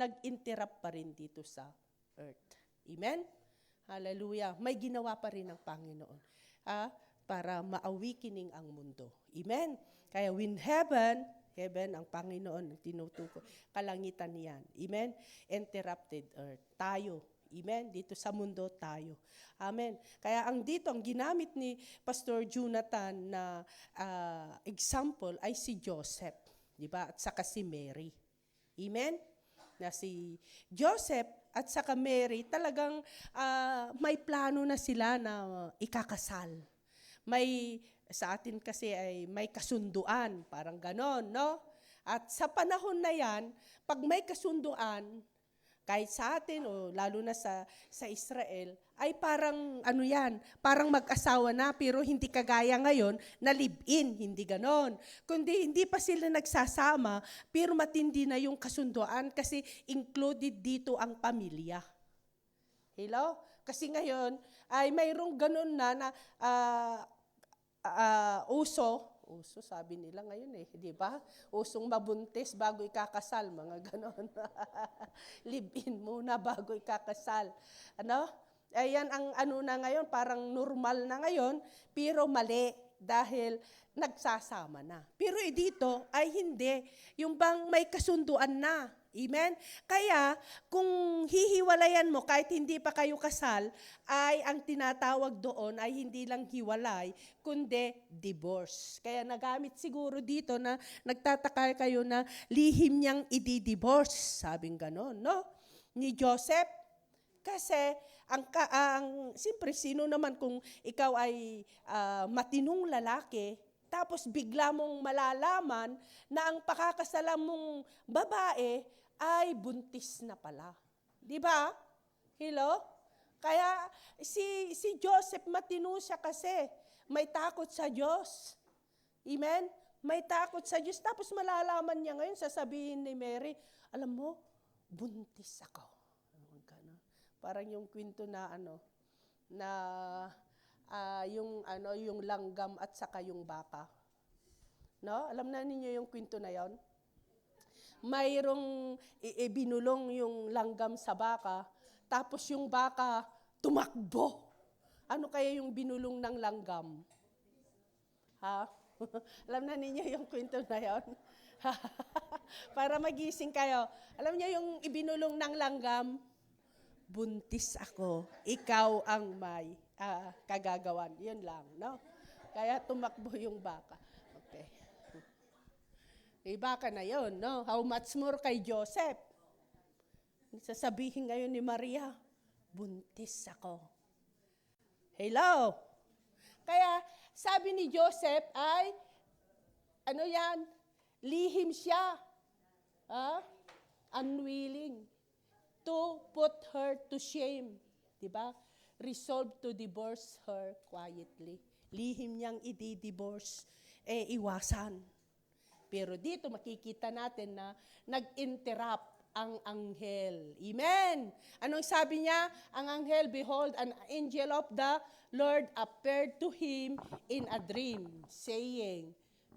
nag-interrupt pa rin dito sa earth. Amen? Hallelujah. May ginawa pa rin ng Panginoon para maawikining ang mundo. Amen? Kaya when heaven ang Panginoon ang tinutukoy, kalangitan niyan. Amen? Interrupted earth. Tayo. Amen? Dito sa mundo tayo. Amen? Kaya ang ginamit ni Pastor Jonathan na example ay si Joseph. Diba? At saka si Mary. Amen? Na si Joseph at saka Mary talagang may plano na sila na ikakasal. Sa atin kasi ay may kasunduan, parang ganon, no? At sa panahon na yan, pag may kasunduan, kahit sa atin o lalo na sa Israel, ay parang parang mag-asawa na pero hindi kagaya ngayon na live-in, hindi ganon. Kundi hindi pa sila nagsasama pero matindi na yung kasunduan kasi included dito ang pamilya. Hello? Kasi ngayon ay mayroong ganon na uso sabi nila ngayon di ba? Usong mabuntis bago ikakasal, mga ganon. Live-in muna bago ikakasal. Ano? Ayan ang na ngayon, parang normal na ngayon, pero mali dahil nagsasama na. Pero dito ay hindi. Yung bang may kasunduan na. Amen? Kaya, kung hihiwalayan mo kahit hindi pa kayo kasal, ay ang tinatawag doon ay hindi lang hiwalay, kundi divorce. Kaya nagamit siguro dito na nagtataka kayo na lihim niyang i-divorce. Sabing ganon, no? Ni Joseph. Kasi, siyempre, sino naman kung ikaw ay matinong lalaki, tapos bigla mong malalaman na ang pakakasalan mong babae ay buntis na pala. Di ba? Hello? Kaya si Joseph matino siya kasi may takot sa Diyos. Amen? May takot sa Diyos. Tapos malalaman niya ngayon, sasabihin ni Mary, alam mo, buntis ako. Parang yung kwento na yung langgam at saka yung baka. No? Alam na ninyo yung kwento na yon? Mayroong binulong yung langgam sa baka, tapos yung baka tumakbo. Ano kaya yung binulong ng langgam? Ha? Alam na ninyo yung kwento na yon? Para magising kayo. Alam niyo yung ibinulong ng langgam? Buntis ako, ikaw ang may kagagawan. Yun lang, no? Kaya tumakbo yung baka. Okay. Baka na yun, no? How much more kay Joseph? Sasabihin ngayon ni Maria, buntis ako. Hello? Kaya sabi ni Joseph ay, lihim siya. Unwilling to put her to shame. Diba? Resolved to divorce her quietly. Lihim niyang i-divorce, iwasan. Pero dito makikita natin na nag-interrupt ang anghel. Amen! Anong sabi niya? Ang anghel, behold, an angel of the Lord appeared to him in a dream, saying,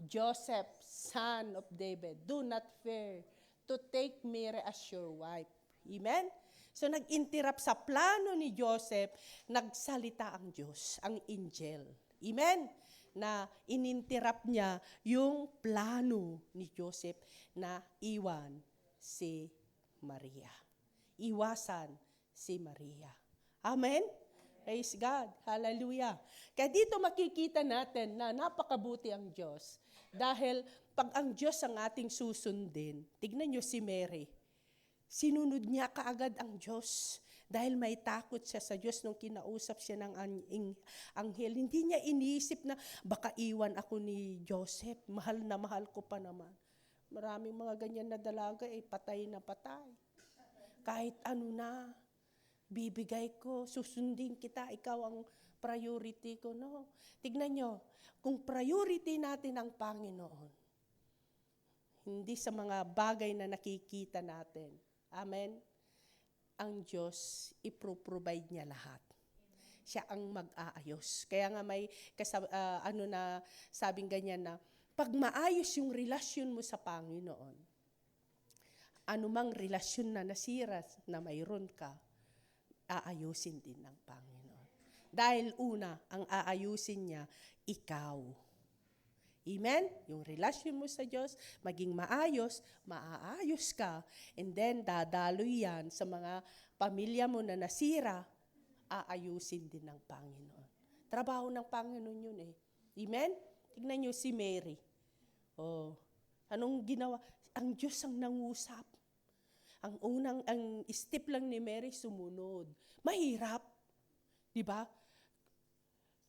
Joseph, son of David, do not fear to take Mary as your wife. Amen? So nag-interrupt sa plano ni Joseph, nagsalita ang Diyos, ang angel. Amen? Na ininterrupt niya yung plano ni Joseph na iwan si Maria. Iwasan si Maria. Amen? Praise God. Hallelujah. Kaya dito makikita natin na napakabuti ang Diyos. Dahil pag ang Diyos ang ating susundin, tignan nyo si Mary. Sinunod niya kaagad ang Diyos. Dahil may takot siya sa Diyos nung kinausap siya ng anghel. Hindi niya iniisip na baka iwan ako ni Joseph. Mahal na mahal ko pa naman. Maraming mga ganyan na dalaga, patay na patay. Kahit ano na, bibigay ko, susundin kita, ikaw ang priority ko. No. Tignan nyo, kung priority natin ang Panginoon, hindi sa mga bagay na nakikita natin. Amen? Ang Diyos, ipro-provide niya lahat. Siya ang mag-aayos. Kaya nga may sabing ganyan na, pag maayos yung relasyon mo sa Panginoon, anumang relasyon na nasira na mayroon ka, aayusin din ng Panginoon. Dahil una, ang aayusin niya, ikaw. Amen? Yung relasyon mo sa Diyos, maging maayos, maaayos ka, and then dadaloy yan sa mga pamilya mo na nasira, aayusin din ng Panginoon. Trabaho ng Panginoon yun eh. Amen? Tignan nyo si Mary. Oh, anong ginawa? Ang Diyos ang nangusap. Ang step lang ni Mary sumunod. Mahirap. Di ba?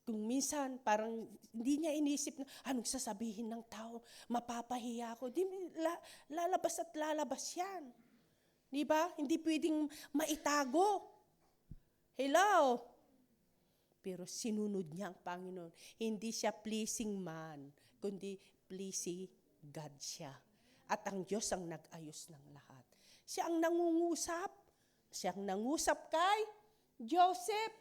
Kung minsan, parang hindi niya inisip na, anong sasabihin ng tao? Mapapahiya ako. Lalabas at lalabas yan. Di ba? Hindi pwedeng maitago. Hello? Pero sinunod niya ang Panginoon. Hindi siya pleasing man, kundi pleasing God siya. At ang Diyos ang nag-ayos ng lahat. Siya ang nangungusap. Siya ang nangusap kay Joseph.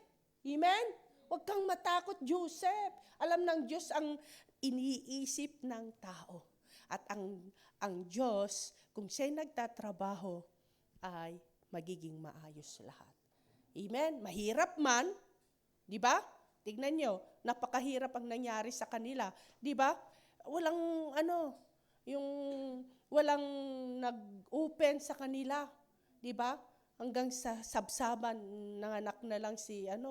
Amen? Huwag kang matakot, Joseph. Alam ng Diyos ang iniisip ng tao. At ang Diyos, kung siya'y nagtatrabaho, ay magiging maayos lahat. Amen? Mahirap man, di ba? Tignan nyo, napakahirap ang nangyari sa kanila. Di ba? Walang nag-open sa kanila. Di ba? Hanggang sa sabsaban, nanganak na lang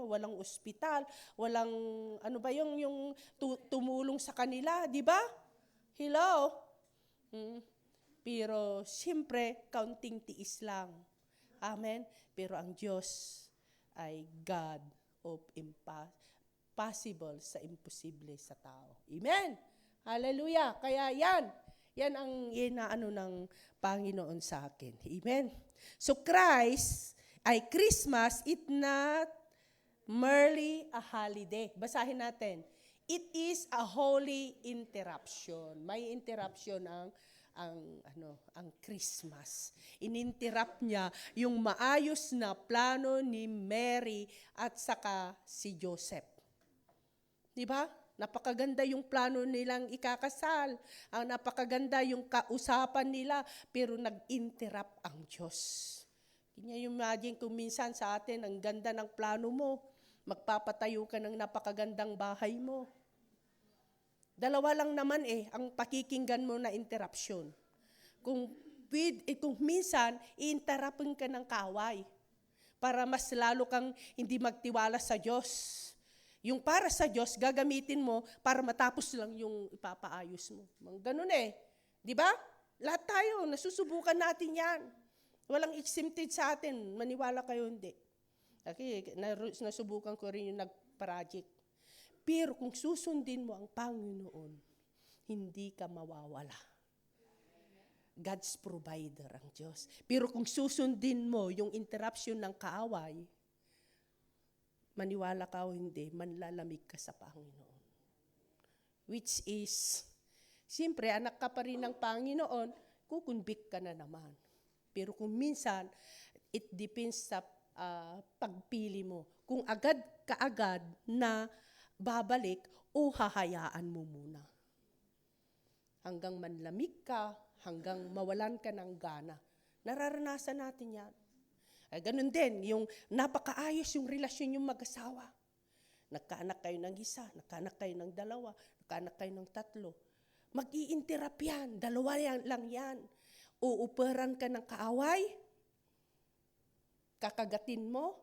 walang ospital, walang, yung tumulong sa kanila, di ba? Hello? Pero, siyempre, kaunting tiis lang. Amen? Pero ang Diyos ay God of possible sa imposible sa tao. Amen? Hallelujah! Kaya yan ang inaano ng Panginoon sa akin. Amen? So Christmas, it not merely a holiday. Basahin natin. It is a holy interruption. May interruption ang Christmas. Ininterrupt niya yung maayos na plano ni Mary at saka si Joseph. Di ba? Napakaganda yung plano nilang ikakasal. Ang napakaganda yung kausapan nila, pero nag-interrupt ang Diyos. Can you imagine kung minsan sa atin, ang ganda ng plano mo, magpapatayo ka ng napakagandang bahay mo. Dalawa lang naman ang pakikinggan mo na interruption. Kung minsan, i-interruptin ka ng kaaway para mas lalo kang hindi magtiwala sa Diyos. Yung para sa Diyos, gagamitin mo para matapos lang yung ipapaayos mo. Ganun Di ba? Lahat tayo, nasusubukan natin yan. Walang exempted sa atin. Maniwala kayo, hindi. Okay, nasubukan ko rin yung nag-project. Pero kung susundin mo ang Panginoon, hindi ka mawawala. God's provider ang Diyos. Pero kung susundin mo yung interruption ng kaaway, maniwala ka o hindi, manlalamig ka sa Panginoon. Which is, siyempre, anak ka pa rin ng Panginoon, kukonvict ka na naman. Pero kung minsan, it depends sa pagpili mo. Kung kaagad na babalik o hahayaan mo muna. Hanggang manlamig ka, hanggang mawalan ka ng gana. Nararanasan natin yan. Ganun din, yung napakaayos yung relasyon yung mag-asawa. Nagkaanak kayo ng isa, nagkaanak kayo ng dalawa, nagkaanak kayo ng tatlo. Mag-i-interrupt yan, dalawa lang yan. Uuperan ka ng kaaway, kakagatin mo,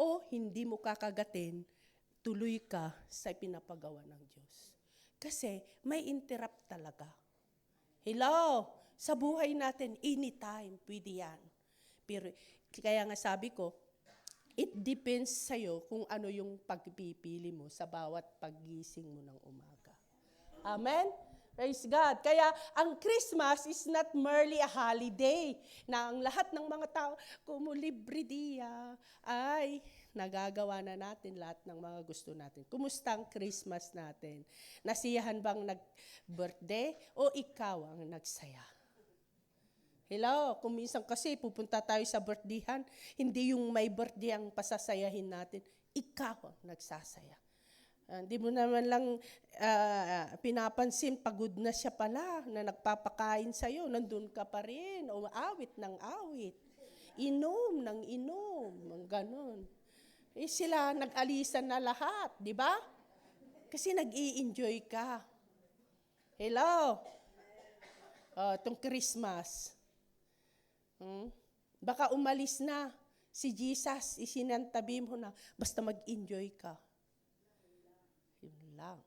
o hindi mo kakagatin, tuloy ka sa pinapagawa ng Diyos. Kasi may interrupt talaga. Hello, sa buhay natin, anytime, pwede yan. Pero kaya nga sabi ko, it depends sa'yo kung ano yung pagpipili mo sa bawat paggising mo ng umaga. Amen? Praise God. Kaya ang Christmas is not merely a holiday na ang lahat ng mga tao, como libre dia, ay nagagawa na natin lahat ng mga gusto natin. Kumusta ang Christmas natin? Nasiyahan bang nag-birthday o ikaw ang nagsaya? Hello, kung minsan kasi pupunta tayo sa birthdayhan, hindi yung may birthday ang pasasayahin natin, ikaw ang nagsasaya. Hindi mo naman lang pinapansin, pagod na siya pala, na nagpapakain sa'yo, nandun ka pa rin, o awit ng awit, inom ng inom, ganon. Sila nag-alisan na lahat, di ba? Kasi nag-i-enjoy ka. Hello? Itong Christmas. Baka umalis na si Jesus, isinantabi mo na, basta mag-enjoy ka. Yun lang.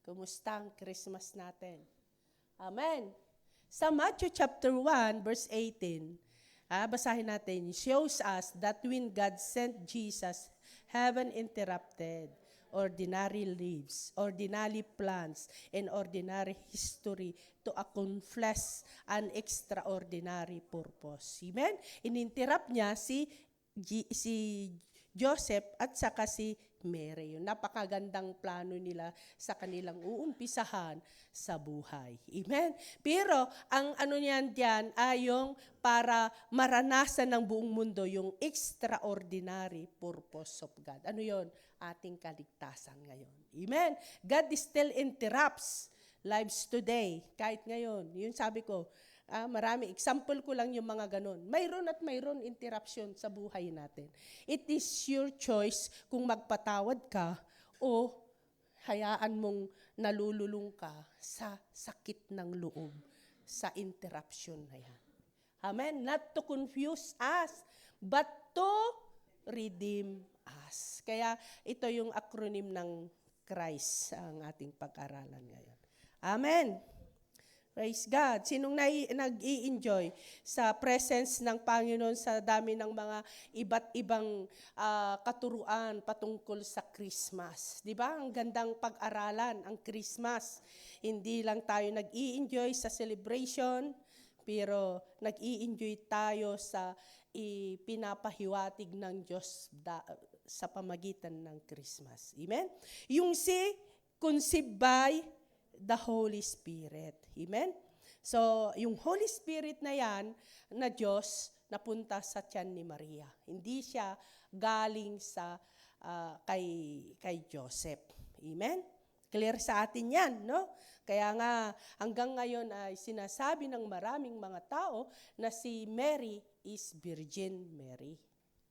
Kumusta ang Christmas natin? Amen. Sa Matthew chapter 1, verse 18, basahin natin, shows us that when God sent Jesus, heaven interrupted ordinary lives, ordinary plans, and ordinary history to accomplish an extraordinary purpose. Amen? Ininterrupt niya si Joseph at saka si Mary. Yung napakagandang plano nila sa kanilang uumpisahan sa buhay. Amen? Pero ang ano niyan diyan ay yung para maranasan ng buong mundo yung extraordinary purpose of God. Ano yon? Ating kaligtasan ngayon. Amen? God still interrupts lives today, kahit ngayon. Yun sabi ko, marami. Example ko lang yung mga ganun. Mayroon at mayroon interruption sa buhay natin. It is your choice kung magpatawad ka o hayaan mong nalululong ka sa sakit ng loob, sa interruption na yan. Amen? Not to confuse us, but to redeem us. Kaya ito yung acronym ng Christ ang ating pag-aralan ngayon. Amen? Praise God. Sinong nag-i-enjoy sa presence ng Panginoon sa dami ng mga iba't ibang katuruan patungkol sa Christmas? Di ba? Ang gandang pag-aralan, ang Christmas. Hindi lang tayo nag-i-enjoy sa celebration, pero nag-i-enjoy tayo sa ipinapahiwatig ng Diyos sa pamagitan ng Christmas. Amen? Yung conceived by the Holy Spirit. Amen? So, yung Holy Spirit na yan, na Diyos, napunta sa tiyan ni Maria. Hindi siya galing sa kay Joseph. Amen? Clear sa atin yan, no? Kaya nga, hanggang ngayon ay sinasabi ng maraming mga tao na si Mary is Virgin Mary.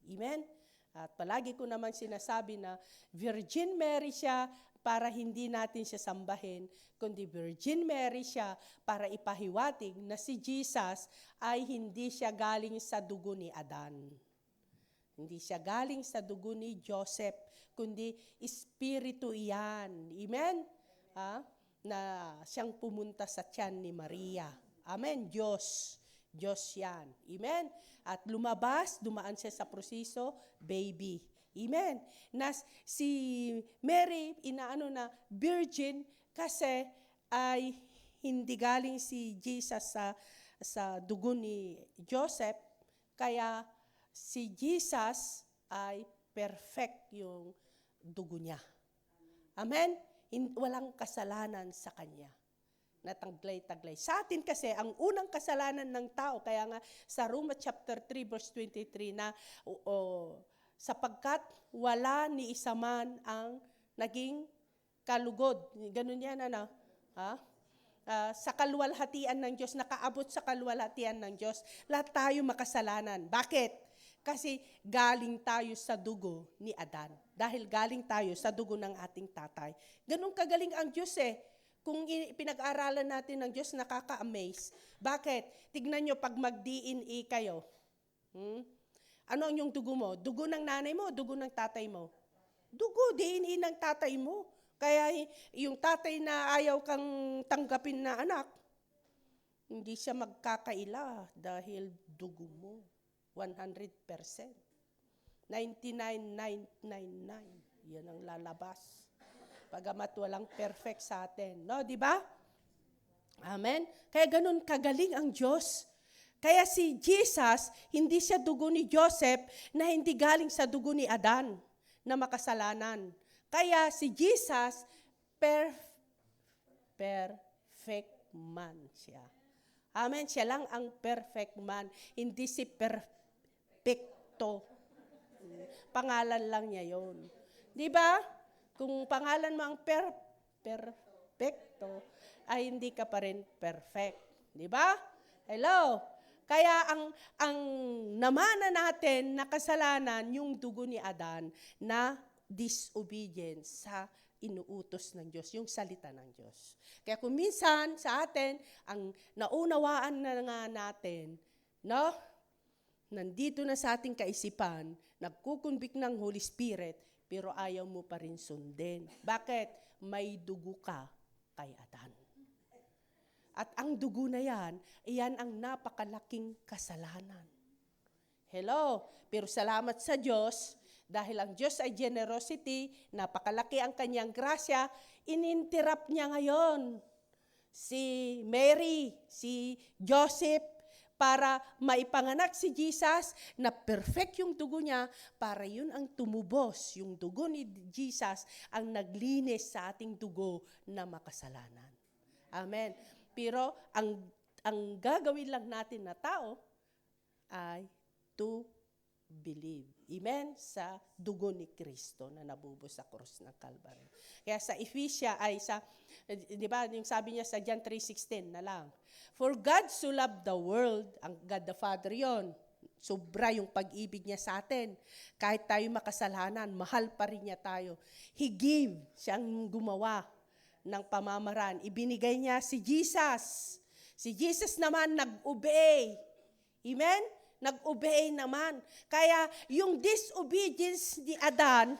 Amen? At palagi ko naman sinasabi na Virgin Mary siya para hindi natin siya sambahin, kundi Virgin Mary siya para ipahiwatig na si Jesus ay hindi siya galing sa dugo ni Adan. Hindi siya galing sa dugo ni Joseph, kundi espiritu iyan. Amen? Na siyang pumunta sa tiyan ni Maria. Amen? Diyos yan. Amen? At dumaan siya sa proseso, baby. Amen. Na si Mary, na virgin kasi ay hindi galing si Jesus sa dugo ni Joseph, kaya si Jesus ay perfect yung dugo niya. Amen? Walang kasalanan sa kanya. Nataglay-taglay. Sa atin kasi, ang unang kasalanan ng tao, kaya nga sa Roma chapter 3 verse 23 na sapagkat wala ni isa man ang naging kalugod. Ganun yan, sa kaluwalhatian ng Diyos, nakaabot sa kaluwalhatian ng Diyos, lahat tayo makasalanan. Bakit? Kasi galing tayo sa dugo ni Adan. Dahil galing tayo sa dugo ng ating tatay. Ganun kagaling ang Diyos Kung pinag-aralan natin ng Diyos, nakaka-amaze. Bakit? Tignan nyo, pag mag-DNA kayo, ano ang yung dugo mo? Dugo ng nanay mo, dugo ng tatay mo? Dugo, DNA ng tatay mo. Kaya yung tatay na ayaw kang tanggapin na anak, hindi siya magkakaila dahil dugo mo. 100%. 99,999. Yan ang lalabas. Pagamat walang perfect sa atin. No, di ba? Amen? Kaya ganun kagaling ang Diyos. Kaya si Jesus, hindi siya dugo ni Joseph na hindi galing sa dugo ni Adan na makasalanan. Kaya si Jesus, perfect man siya. Amen? Siya lang ang perfect man. Hindi si perfecto. Pangalan lang niya yon. Di ba? Kung pangalan mo ang perfecto, ay hindi ka pa rin perfect. Di ba? Hello? Kaya ang namana natin na kasalanan, yung dugo ni Adan na disobedience sa inuutos ng Diyos, yung salita ng Diyos. Kaya kung minsan sa atin, ang naunawaan na nga natin, no? Nandito na sa ating kaisipan, nagkukunbik ng Holy Spirit, pero ayaw mo pa rin sundin. Bakit? May dugo ka kay Adan. At ang dugo na yan, iyan ang napakalaking kasalanan. Hello? Pero salamat sa Diyos, dahil ang Diyos ay generosity, napakalaki ang kanyang grasya, ininterrupt niya ngayon si Mary, si Joseph, para maipanganak si Jesus na perfect yung dugo niya, para yun ang tumubos, yung dugo ni Jesus ang naglinis sa ating dugo na makasalanan. Amen. Pero ang gagawin lang natin na tao ay to believe. Amen? Sa dugo ni Kristo na nabubos sa krus ng Calvary. Kaya sa Ephesians ay di ba, yung sabi niya sa John 3:16 na lang. For God so loved the world, ang God the Father yon. Sobra yung pag-ibig niya sa atin. Kahit tayo makasalanan, mahal pa rin niya tayo. He gave, siyang gumawa ng pamamaraan. Ibinigay niya si Jesus. Si Jesus naman nag-obey. Amen? Nag-obey naman. Kaya yung disobedience ni Adan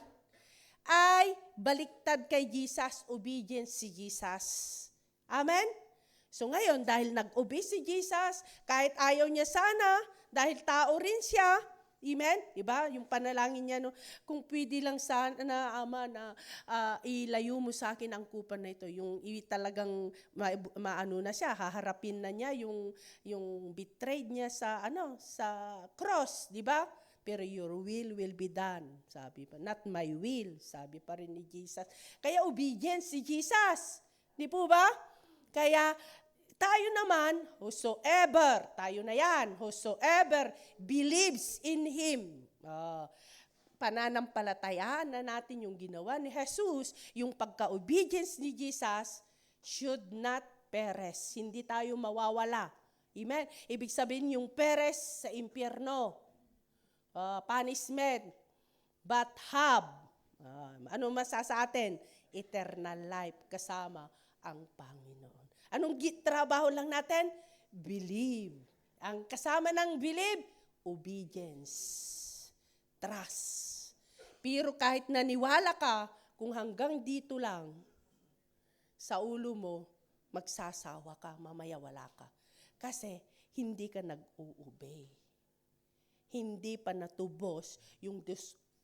ay baliktad kay Jesus, obedience si Jesus. Amen? So ngayon, dahil nag-obey si Jesus, kahit ayaw niya sana, dahil tao rin siya, amen? Diba? Yung panalangin niya, no? Kung pwede lang sana, Ama, na ilayo mo sa akin ang kupan na ito. Yung talagang maano na siya, haharapin na niya yung betrayed niya sa cross, di ba? Pero your will be done, sabi pa. Not my will, sabi pa rin ni Jesus. Kaya obedience si Jesus. Di po ba? Kaya tayo naman, tayo na yan, whosoever believes in Him. Pananampalatayaan na natin yung ginawa ni Jesus, yung pagka-obedience ni Jesus should not perish. Hindi tayo mawawala. Amen? Ibig sabihin yung peres sa impyerno, punishment, but have, ano sa atin? Eternal life kasama ang Panginoon. Anong trabaho lang natin? Believe. Ang kasama ng believe, obedience, trust. Pero kahit naniwala ka, kung hanggang dito lang, sa ulo mo, magsasawa ka, mamaya wala ka. Kasi hindi ka nag-obey. Hindi pa natubos yung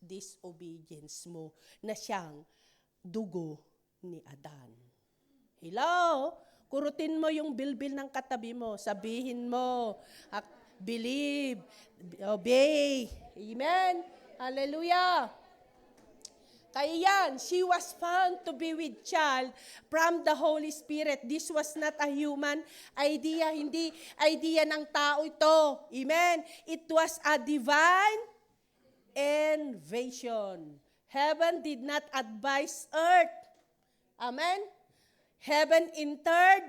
disobedience mo na siyang dugo ni Adan. Hello? Kurutin mo yung bilbil ng katabi mo. Sabihin mo, believe, obey. Amen? Hallelujah. Kaya yan, she was found to be with child from the Holy Spirit. This was not a human idea, hindi idea ng tao ito. Amen? It was a divine invention. Heaven did not advise earth. Amen? Heaven entered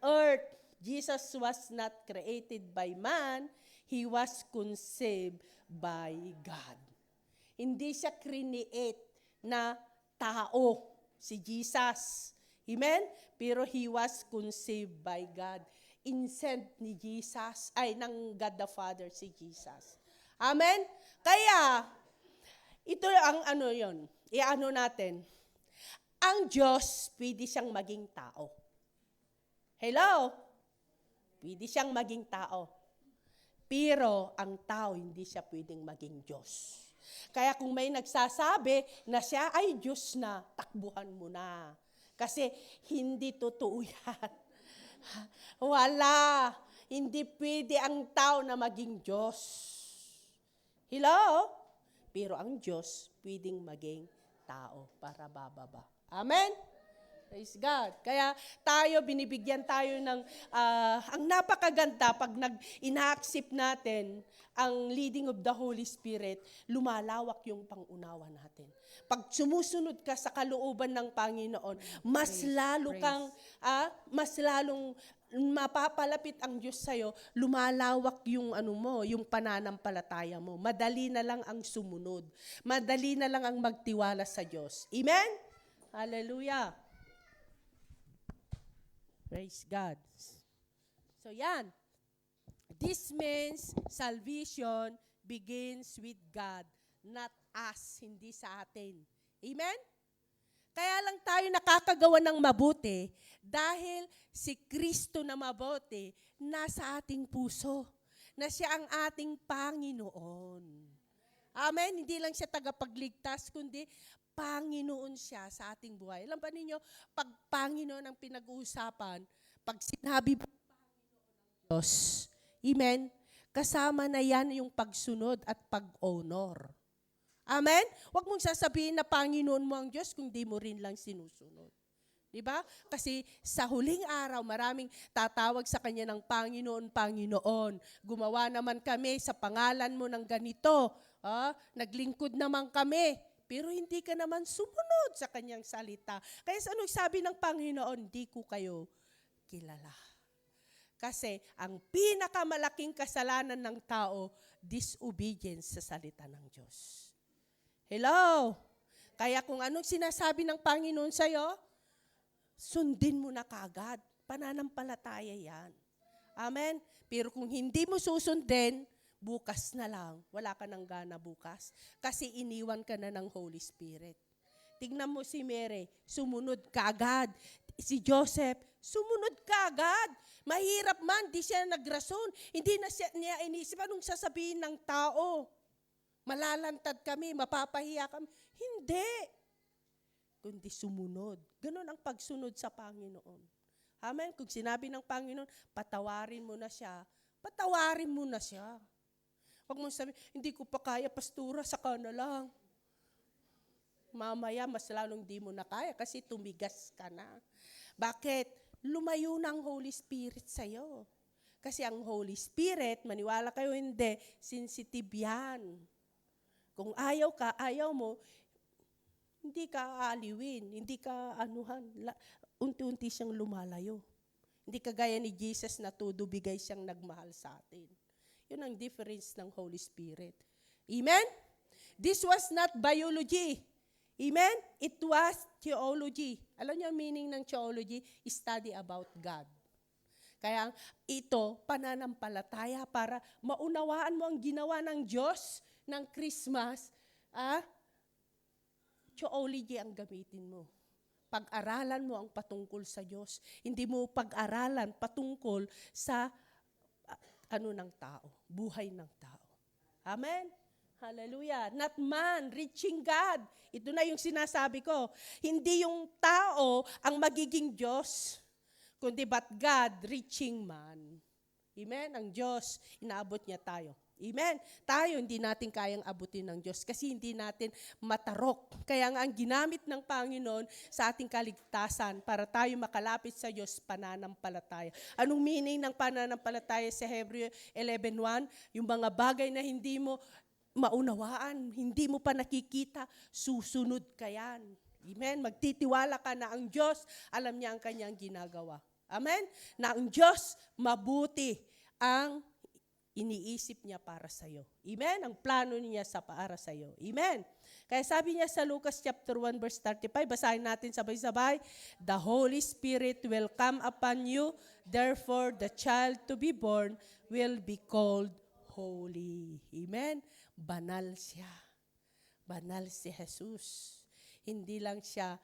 earth. Jesus was not created by man. He was conceived by God. Hindi siya create na tao, si Jesus. Amen? Pero He was conceived by God. Insent ni Jesus, ng God the Father, si Jesus. Amen? Kaya, ito ang iano natin. Ang Diyos, pwede siyang maging tao. Hello? Pwede siyang maging tao. Pero ang tao, hindi siya pwedeng maging Diyos. Kaya kung may nagsasabi na siya ay Diyos na, takbuhan mo na. Kasi hindi totoo yan. Wala. Hindi pwede ang tao na maging Diyos. Hello? Pero ang Diyos pwedeng maging tao para bababa. Amen? Praise God. Kaya tayo, binibigyan tayo ng, ang napakaganda pag ina-accept natin ang leading of the Holy Spirit, lumalawak yung pangunawa natin. Pag sumusunod ka sa kalooban ng Panginoon, mas lalong mapapalapit ang Diyos sa'yo, lumalawak yung yung pananampalataya mo. Madali na lang ang sumunod. Madali na lang ang magtiwala sa Diyos. Amen? Hallelujah. Praise God. So yan. This means salvation begins with God, not us, hindi sa atin. Amen? Kaya lang tayo nakakagawa ng mabuti dahil si Kristo na mabuti nasa ating puso, na siya ang ating Panginoon. Amen? Hindi lang siya tagapagligtas, kundi Panginoon siya sa ating buhay. Alam ba ninyo, pag Panginoon ang pinag-uusapan, pag sinabi mo Diyos, amen, kasama na yan yung pagsunod at pag-honor. Amen? Huwag mong sasabihin na Panginoon mo ang Diyos kung di mo rin lang sinusunod. Diba? Kasi sa huling araw, maraming tatawag sa Kanya ng Panginoon, Panginoon. Gumawa naman kami sa pangalan mo ng ganito. Naglingkod naman kami. Pero hindi ka naman sumunod sa Kanyang salita. Kaya ano sabi ng Panginoon? Di ko kayo kilala. Kasi ang pinakamalaking kasalanan ng tao, disobedience sa salita ng Diyos. Hello? Kaya kung anong sinasabi ng Panginoon sa'yo, sundin mo na kaagad. Pananampalataya yan. Amen? Pero kung hindi mo susundin, bukas na lang. Wala ka ng gana bukas. Kasi iniwan ka na ng Holy Spirit. Tignan mo si Mary, sumunod kaagad. Si Joseph, sumunod kaagad. Mahirap man, di siya nagrason. Hindi na niya inisip, anong sasabihin ng tao? Malalantad kami, mapapahiya kami. Hindi. Kundi sumunod. Ganon ang pagsunod sa Panginoon. Amen? Kung sinabi ng Panginoon, patawarin mo na siya. Patawarin mo na siya. Huwag mong sabihin, hindi ko pa kaya, pastura, saka na lang. Mamaya, mas lalong di mo na kaya kasi tumigas ka na. Bakit? Lumayo na ang Holy Spirit sa'yo. Kasi ang Holy Spirit, maniwala kayo hindi, sensitive yan. Kung ayaw ka, ayaw mo, hindi ka aaliwin, hindi ka anuhan, unti-unti siyang lumalayo. Hindi kagaya ni Jesus na todo bigay siyang nagmahal sa atin. Yun ang difference ng Holy Spirit. Amen? This was not biology. Amen? It was theology. Alam niyo ang meaning ng theology? Study about God. Kaya ito, pananampalataya para maunawaan mo ang ginawa ng Diyos ng Christmas. Theology ang gamitin mo. Pag-aralan mo ang patungkol sa Diyos. Hindi mo pag-aralan patungkol sa ng tao, buhay ng tao. Amen? Hallelujah. Not man, reaching God. Ito na yung sinasabi ko. Hindi yung tao ang magiging Diyos, kundi but God reaching man. Amen? Ang Diyos, inaabot niya tayo. Amen? Tayo, hindi natin kayang abutin ng Diyos kasi hindi natin matarok. Kaya nga ang ginamit ng Panginoon sa ating kaligtasan para tayo makalapit sa Diyos, pananampalataya. Anong meaning ng pananampalataya sa Hebreo 11:1? Yung mga bagay na hindi mo maunawaan, hindi mo pa nakikita, susunod ka yan. Amen? Magtitiwala ka na ang Diyos, alam niya ang kanyang ginagawa. Amen? Na ang Diyos, mabuti ang iniisip niya para sa iyo. Amen? Ang plano niya para sa iyo. Amen? Kaya sabi niya sa Lucas chapter 1 verse 35, basahin natin sabay-sabay, the Holy Spirit will come upon you, therefore the child to be born will be called holy. Amen? Banal siya. Banal si Jesus. Hindi lang siya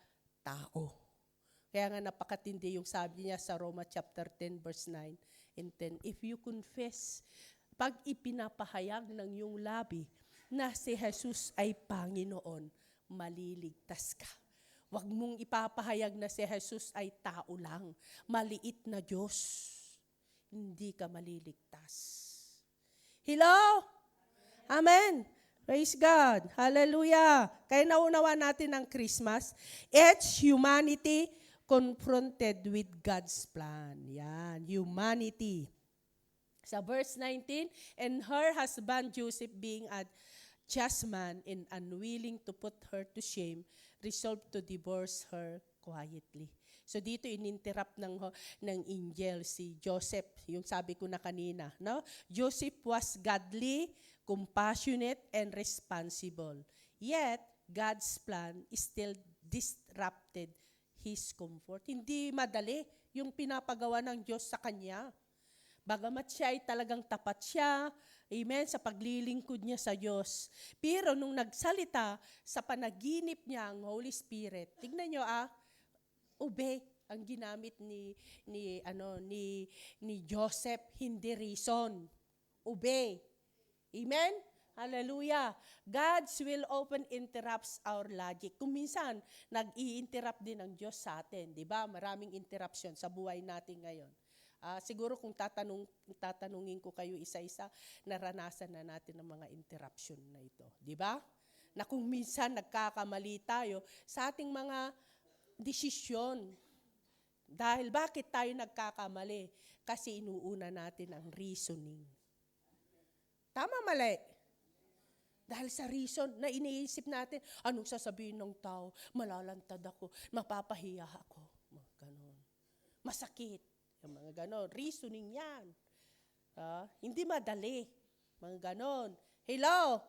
tao. Kaya nga napakatindi yung sabi niya sa Roma chapter 10 verse 9 and 10. If you confess, pag ipinapahayag ng iyong labi na si Jesus ay Panginoon, maliligtas ka. Huwag mong ipapahayag na si Jesus ay tao lang. Maliit na Diyos. Hindi ka maliligtas. Hello? Amen. Praise God. Hallelujah. Kaya naunawa natin ang Christmas. It's humanity confronted with God's plan. Yan, humanity. Sa verse 19, and her husband Joseph being a just man and unwilling to put her to shame, resolved to divorce her quietly. So dito ininterrupt ng angel si Joseph, yung sabi ko na kanina, no? Joseph was godly, compassionate, and responsible. Yet, God's plan still disrupted his comfort. Hindi madali yung pinapagawa ng Diyos sa kanya. Bagamat siya ay talagang tapat siya, amen, sa paglilingkod niya sa Diyos. Pero nung nagsalita sa panaginip niya ang Holy Spirit, tignan niyo obey ang ginamit ni Joseph, hindi reason. Obey. Amen? Hallelujah. God's will often interrupts our logic. Kung minsan, nag-i-interrupt din ang Diyos sa atin. Di ba? Maraming interruption sa buhay natin ngayon. Siguro kung tatanungin ko kayo isa-isa, naranasan na natin ang mga interruption na ito. Di ba? Na kung minsan nagkakamali tayo sa ating mga desisyon. Dahil bakit tayo nagkakamali? Kasi inuuna natin ang reasoning. Tama, mali? Dahil sa reason na iniisip natin, anong sasabihin ng tao? Malalantad ako, mapapahiya ako. Mga ganon. Masakit. Yung mga ganon. Reasoning yan. Hindi madali. Mga ganon. Hello?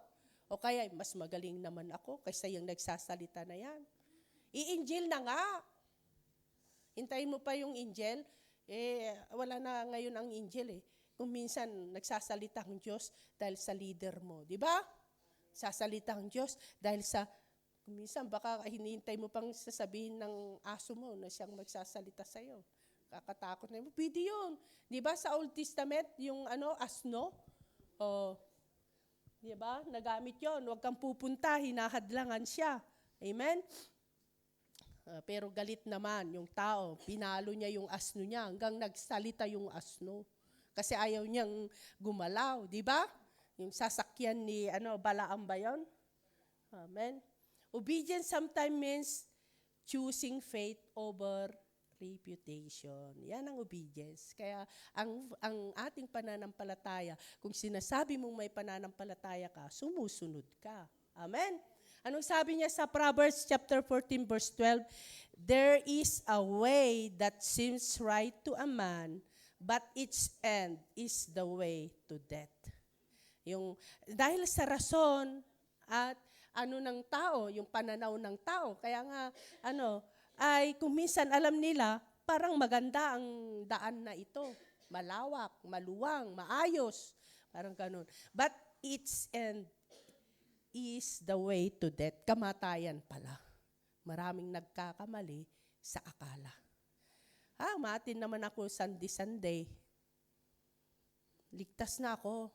O kaya, mas magaling naman ako kaysa yung nagsasalita na yan. I-angel na nga. Hintayin mo pa yung angel. Wala na ngayon ang angel Kung minsan nagsasalita ang Diyos dahil sa leader mo. Di ba? Sasalita ang Diyos dahil sa, kung minsan baka hinihintay mo pang sasabihin ng aso mo na siyang magsasalita sa'yo. Kakatakot na mo. Pwede yun. Di ba sa Old Testament, yung asno? Di ba? Nagamit yon. Huwag kang pupunta, hinahadlangan siya. Amen? Pero galit naman yung tao. Pinalo niya yung asno niya hanggang nagsalita yung asno. Kasi ayaw niyang gumalaw. Di ba? Yung sasakyan ni Balaam ba yun? Amen? Obedience sometimes means choosing faith over reputation. Yan ang obedience. Kaya ang ating pananampalataya, kung sinasabi mong may pananampalataya ka, sumusunod ka. Amen? Anong sabi niya sa Proverbs chapter 14 verse 12? There is a way that seems right to a man, but its end is the way to death. Dahil sa rason at ng tao, yung pananaw ng tao, kaya nga ay kung minsan alam nila, parang maganda ang daan na ito. Malawak, maluwang, maayos. Parang ganun. But its end is the way to death. Kamatayan pala. Maraming nagkakamali sa akala. Maatin naman ako Sunday. Ligtas na ako.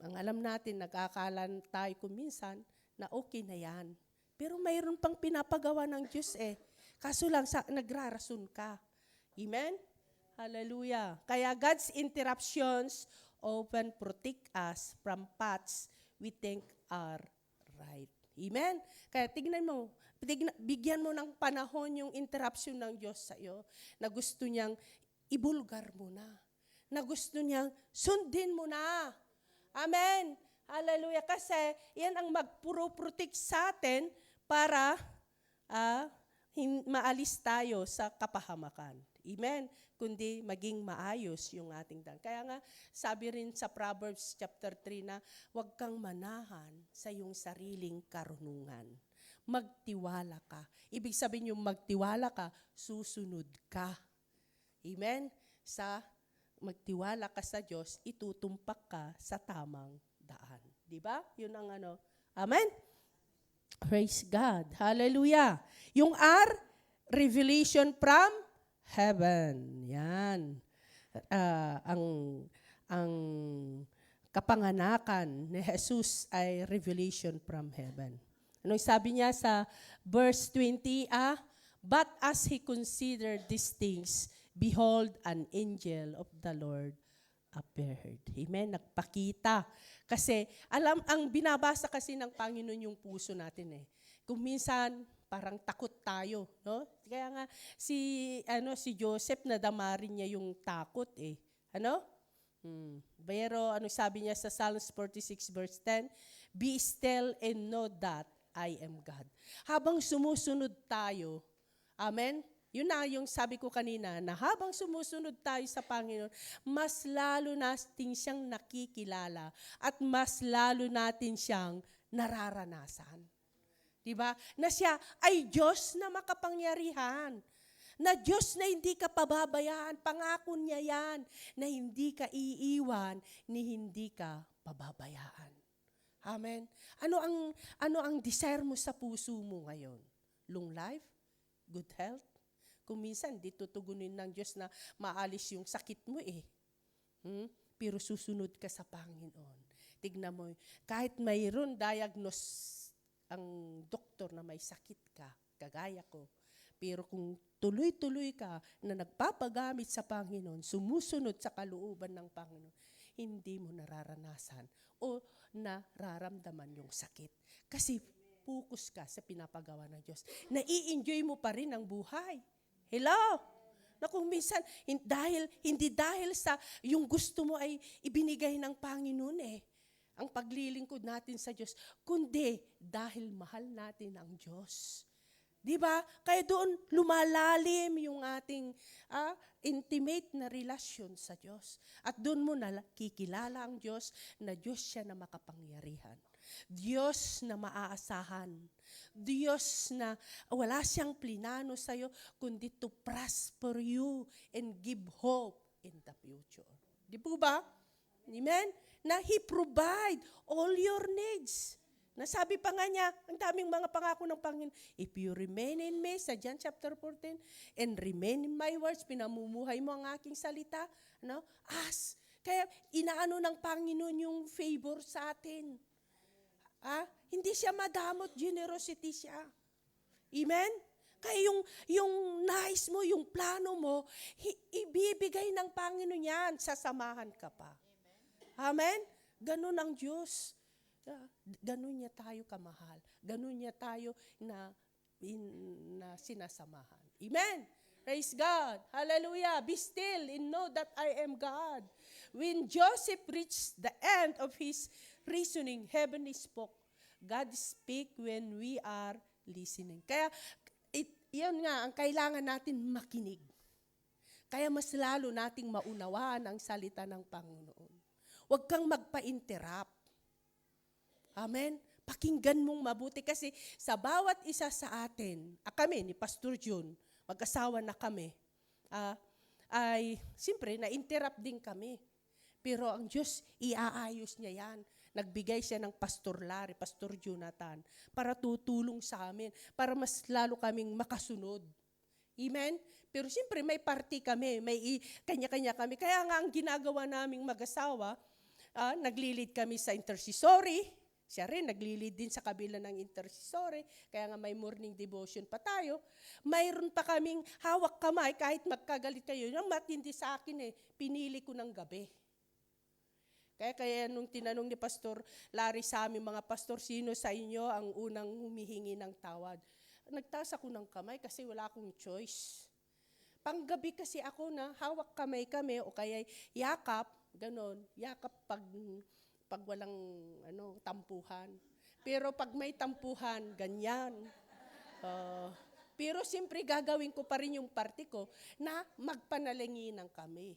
Ang alam natin, nag-akala tayo kung minsan na okay na yan. Pero mayroon pang pinapagawa ng Diyos Kaso lang, nagrarason ka. Amen? Hallelujah. Kaya God's interruptions often protect us from paths we think are right. Amen? Kaya tignan mo, bigyan mo ng panahon yung interruption ng Diyos sa iyo na gusto niyang ibulgar mo na. Na gusto niyang sundin mo na. Amen? Hallelujah. Kasi yan ang magpuro-protect sa atin para maalis tayo sa kapahamakan. Amen? Kundi maging maayos yung ating daan. Kaya nga, sabi rin sa Proverbs chapter 3 na, huwag kang manahan sa iyong sariling karunungan. Magtiwala ka. Ibig sabihin yung magtiwala ka, susunod ka. Amen? Magtiwala ka sa Diyos, itutumpak ka sa tamang daan. Di ba? Yun ang Amen? Praise God. Hallelujah. Yung R, revelation from heaven. Yan. Ang kapanganakan ni Jesus ay revelation from heaven. Anong sabi niya sa verse 20? But as he considered these things, behold, an angel of the Lord appeared. Amen? Nagpakita. Kasi, ang binabasa kasi ng Panginoon yung puso natin Kung minsan, parang takot tayo, no? Kaya nga si Joseph nadama rin niya yung takot eh. Ano? Pero ano sabi niya sa Psalms 46 verse 10? Be still and know that I am God. Habang sumusunod tayo, amen? Yun na yung sabi ko kanina, na habang sumusunod tayo sa Panginoon, mas lalo natin siyang nakikilala at mas lalo natin siyang nararanasan. Diba? Na siya ay Diyos na makapangyarihan. Na Diyos na hindi ka pababayaan. Pangako niya yan na hindi ka iiwan ni hindi ka pababayaan. Amen. Ano ang desire mo sa puso mo ngayon? Long life? Good health? Kung minsan, di tutugunin ng Diyos na maalis yung sakit mo eh. Pero susunod ka sa Panginoon. Tignan mo, kahit mayroon diagnose ang doktor na may sakit ka, kagaya ko, pero kung tuloy-tuloy ka na nagpapagamit sa Panginoon, sumusunod sa kalooban ng Panginoon, hindi mo nararanasan o nararamdaman yung sakit. Kasi focus ka sa pinapagawa ng Diyos. Nai-enjoy mo pa rin ang buhay. Hello? Na kung minsan, hindi dahil sa yung gusto mo ay ibinigay ng Panginoon eh, ang paglilingkod natin sa Diyos, kundi dahil mahal natin ang Diyos. Diba? Kaya doon lumalalim yung ating intimate na relasyon sa Diyos. At doon mo nakikilala ang Diyos na Diyos siya na makapangyarihan. Diyos na maaasahan. Diyos na wala siyang plinano sa'yo, kundi to prosper you and give hope in the future. Di po ba? Amen? Na He provide all your needs. Nasabi pa nga niya, ang daming mga pangako ng Panginoon, if you remain in me, sa John chapter 14, and remain in my words, pinamumuhay mo ang aking salita, no? Ask. Kaya inaano ng Panginoon yung favor sa atin. Hindi siya madamot, generosity siya. Amen? Kaya yung nais mo, yung plano mo, ibibigay ng Panginoon yan, sasamahan ka pa. Amen? Ganun ang Diyos. Ganun niya tayo kamahal. Ganun niya tayo na sinasamahan. Amen? Praise God. Hallelujah. Be still and know that I am God. When Joseph reached the end of his reasoning, heaven spoke. God speak when we are listening. Kaya, yun nga, ang kailangan natin makinig. Kaya mas lalo nating maunawaan ang salita ng Panginoon. Huwag kang magpa-interrupt. Amen? Pakinggan mong mabuti kasi sa bawat isa sa atin, kami ni Pastor June, mag-asawa na kami, ay siyempre na-interrupt din kami. Pero ang Diyos, iaayos niya yan. Nagbigay siya ng Pastor Larry, Pastor Jonathan, para tutulong sa amin, para mas lalo kaming makasunod. Amen? Pero siyempre may party kami, may kanya-kanya kami. Kaya nga ang ginagawa naming mag-asawa, naglilid kami sa intercessory. Siya rin, naglilid din sa kabila ng intercessory. Kaya nga may morning devotion pa tayo. Mayroon pa kaming hawak kamay kahit magkagalit kayo. Yung matindi sa akin pinili ko ng gabi. Kaya nung tinanong ni Pastor Larry sa aming mga pastor, sino sa inyo ang unang humihingi ng tawad? Nagtaas ako ng kamay kasi wala akong choice. Panggabi kasi ako na hawak kamay kami o kaya yakap, ganon. Yakap pag walang tampuhan. Pero pag may tampuhan, ganyan. Pero siyempre gagawin ko pa rin yung parte ko na magpanalanginan kami.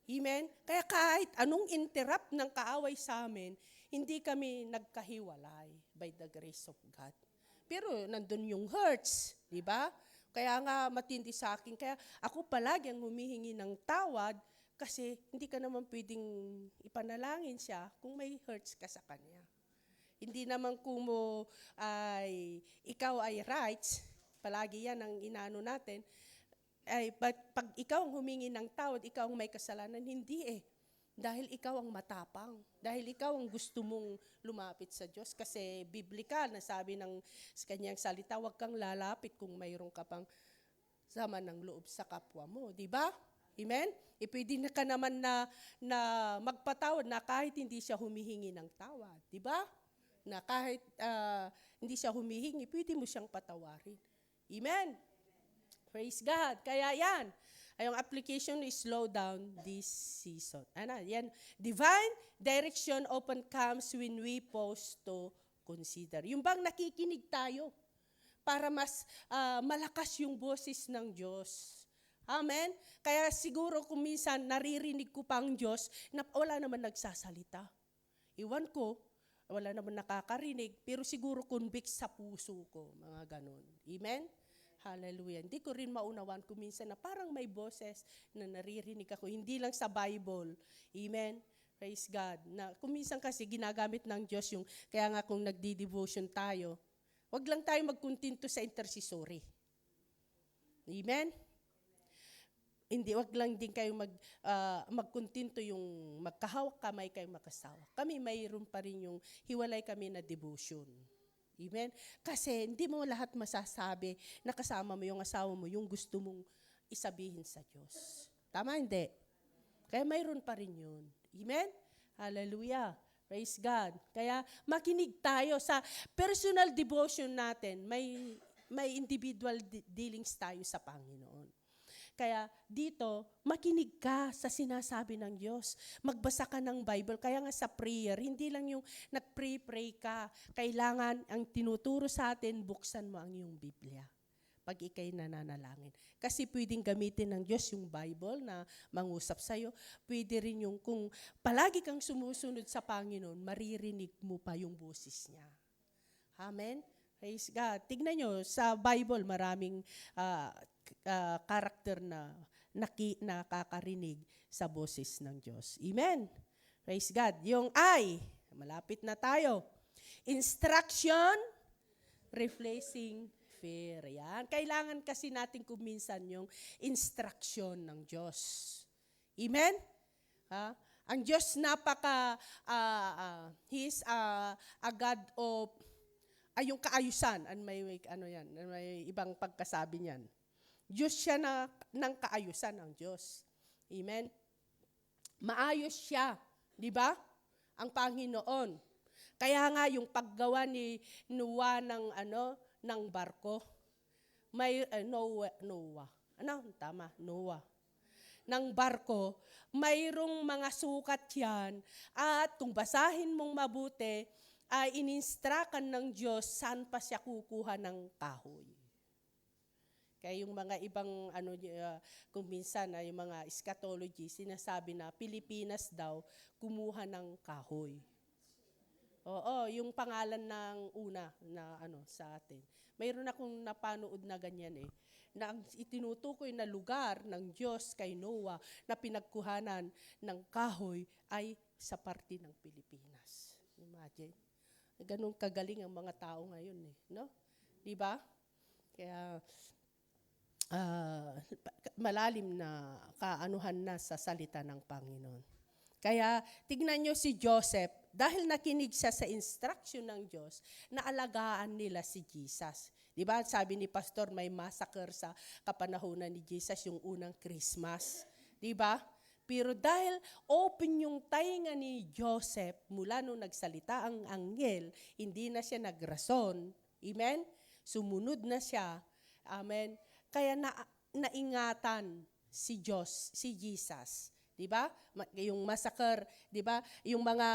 Amen? Kaya kahit anong interrupt ng kaaway sa amin, hindi kami nagkahiwalay by the grace of God. Pero nandun yung hurts, di ba? Kaya nga matindi sa akin. Kaya ako palagi ang humihingi ng tawad kasi hindi ka naman pwedeng ipanalangin siya kung may hurts ka sa kanya. Hindi naman kung ikaw ay rights, palagi yan ang inaano natin, pag ikaw ang humingi ng tawad, ikaw ang may kasalanan, hindi Dahil ikaw ang matapang. Dahil ikaw ang gusto mong lumapit sa Diyos. Kasi biblical na sabi ng kanyang salita, huwag kang lalapit kung mayroon ka pang sama ng loob sa kapwa mo. Di ba? Amen? Pwede na ka naman na magpatawad na kahit hindi siya humihingi ng tawad. Di ba? na kahit hindi siya humihingi, pwede mo siyang patawarin. Amen? Praise God. Kaya yan, yung application is slow down this season. Yan. Divine direction often comes when we pause to consider. Yung bang nakikinig tayo para mas malakas yung boses ng Diyos. Amen? Kaya siguro kung minsan naririnig ko pa ang Diyos na wala naman nagsasalita. Iwan ko, wala naman nakakarinig, pero siguro convict sa puso ko, mga ganon. Amen? Hallelujah. Hindi ko rin maunawan kung minsan na parang may boses na naririnig ako, hindi lang sa Bible. Amen? Praise God. Na, kung minsan kasi ginagamit ng Diyos yung, kaya nga kung nagdi-devotion tayo, wag lang tayo magkuntinto sa intercessory. Amen? Hindi, wag lang din kayo magkuntinto yung magkahawak kamay kayo makasawa. Kami mayroon pa rin yung hiwalay kami na devotion. Amen? Kasi hindi mo lahat masasabi na kasama mo yung asawa mo, yung gusto mong isabihin sa Diyos. Tama, hindi? Kaya mayroon pa rin yun. Amen? Hallelujah. Praise God. Kaya makinig tayo sa personal devotion natin. May individual dealings tayo sa Panginoon. Kaya dito, makinig ka sa sinasabi ng Diyos. Magbasa ka ng Bible. Kaya nga sa prayer, hindi lang yung nag-pray ka. Kailangan, ang tinuturo sa atin, buksan mo ang iyong Biblia pag ikay nananalangin. Kasi pwedeng gamitin ng Diyos yung Bible na mangusap sa'yo. Pwede rin yung kung palagi kang sumusunod sa Panginoon, maririnig mo pa yung boses niya. Amen? Praise God. Tignan nyo, sa Bible, maraming karakter na nakakarinig sa boses ng Diyos. Amen? Praise God. Yung I, malapit na tayo. Instruction, replacing fear. Yan. Kailangan kasi natin kuminsan yung instruction ng Diyos. Amen? Ang Diyos He is a God of yung kaayusan. May ibang pagkasabi niyan. Diyos siya ng kaayusan ang Diyos. Amen? Maayos siya. Di ba? Ang Panginoon. Kaya nga yung paggawa ni Noah ng barko, may Noah. Ng barko, mayroong mga sukat yan at kung basahin mong mabuti, ay ininstrakan ng Diyos saan pa siya kukuha ng kahoy. Kaya yung mga ibang, kung minsan, yung mga eschatology, sinasabi na Pilipinas daw, kumuha ng kahoy. Oo, yung pangalan ng una na sa atin. Mayroon akong napanood na ganyan na ang itinutukoy na lugar ng Diyos kay Noah na pinagkuhanan ng kahoy ay sa parte ng Pilipinas. Imagine. Ganun kagaling ang mga tao ngayon no? Di ba? Kaya malalim na kaanuhan na sa salita ng Panginoon. Kaya tignan nyo si Joseph, dahil nakinig siya sa instruction ng Diyos, naalagaan nila si Jesus. Di ba? Sabi ni Pastor, may massacre sa kapanahunan ni Jesus, yung unang Christmas. Di ba? Pero dahil open yung tainga ni Joseph, mula nung nagsalita ang anghel, hindi na siya nagrason. Amen? Sumunod na siya. Amen? Kaya naingatan si Jesus. Di ba? Yung massacre, di ba? Yung mga,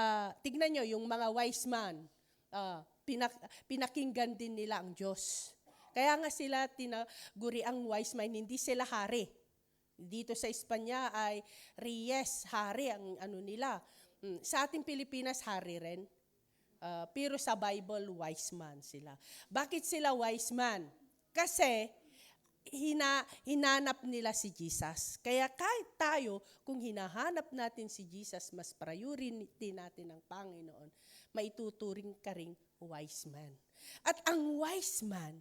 tignan nyo, yung mga wise man, pinakinggan din nila ang Diyos. Kaya nga sila tinaguri ang wise man, hindi sila hari. Dito sa Espanya ay Reyes, hari ang nila. Sa ating Pilipinas, hari rin. Pero sa Bible, wise man sila. Bakit sila wise man? Kasi hinanap nila si Jesus. Kaya kahit tayo, kung hinahanap natin si Jesus, mas priority natin ang Panginoon, maituturing ka ring wise man. At ang wise man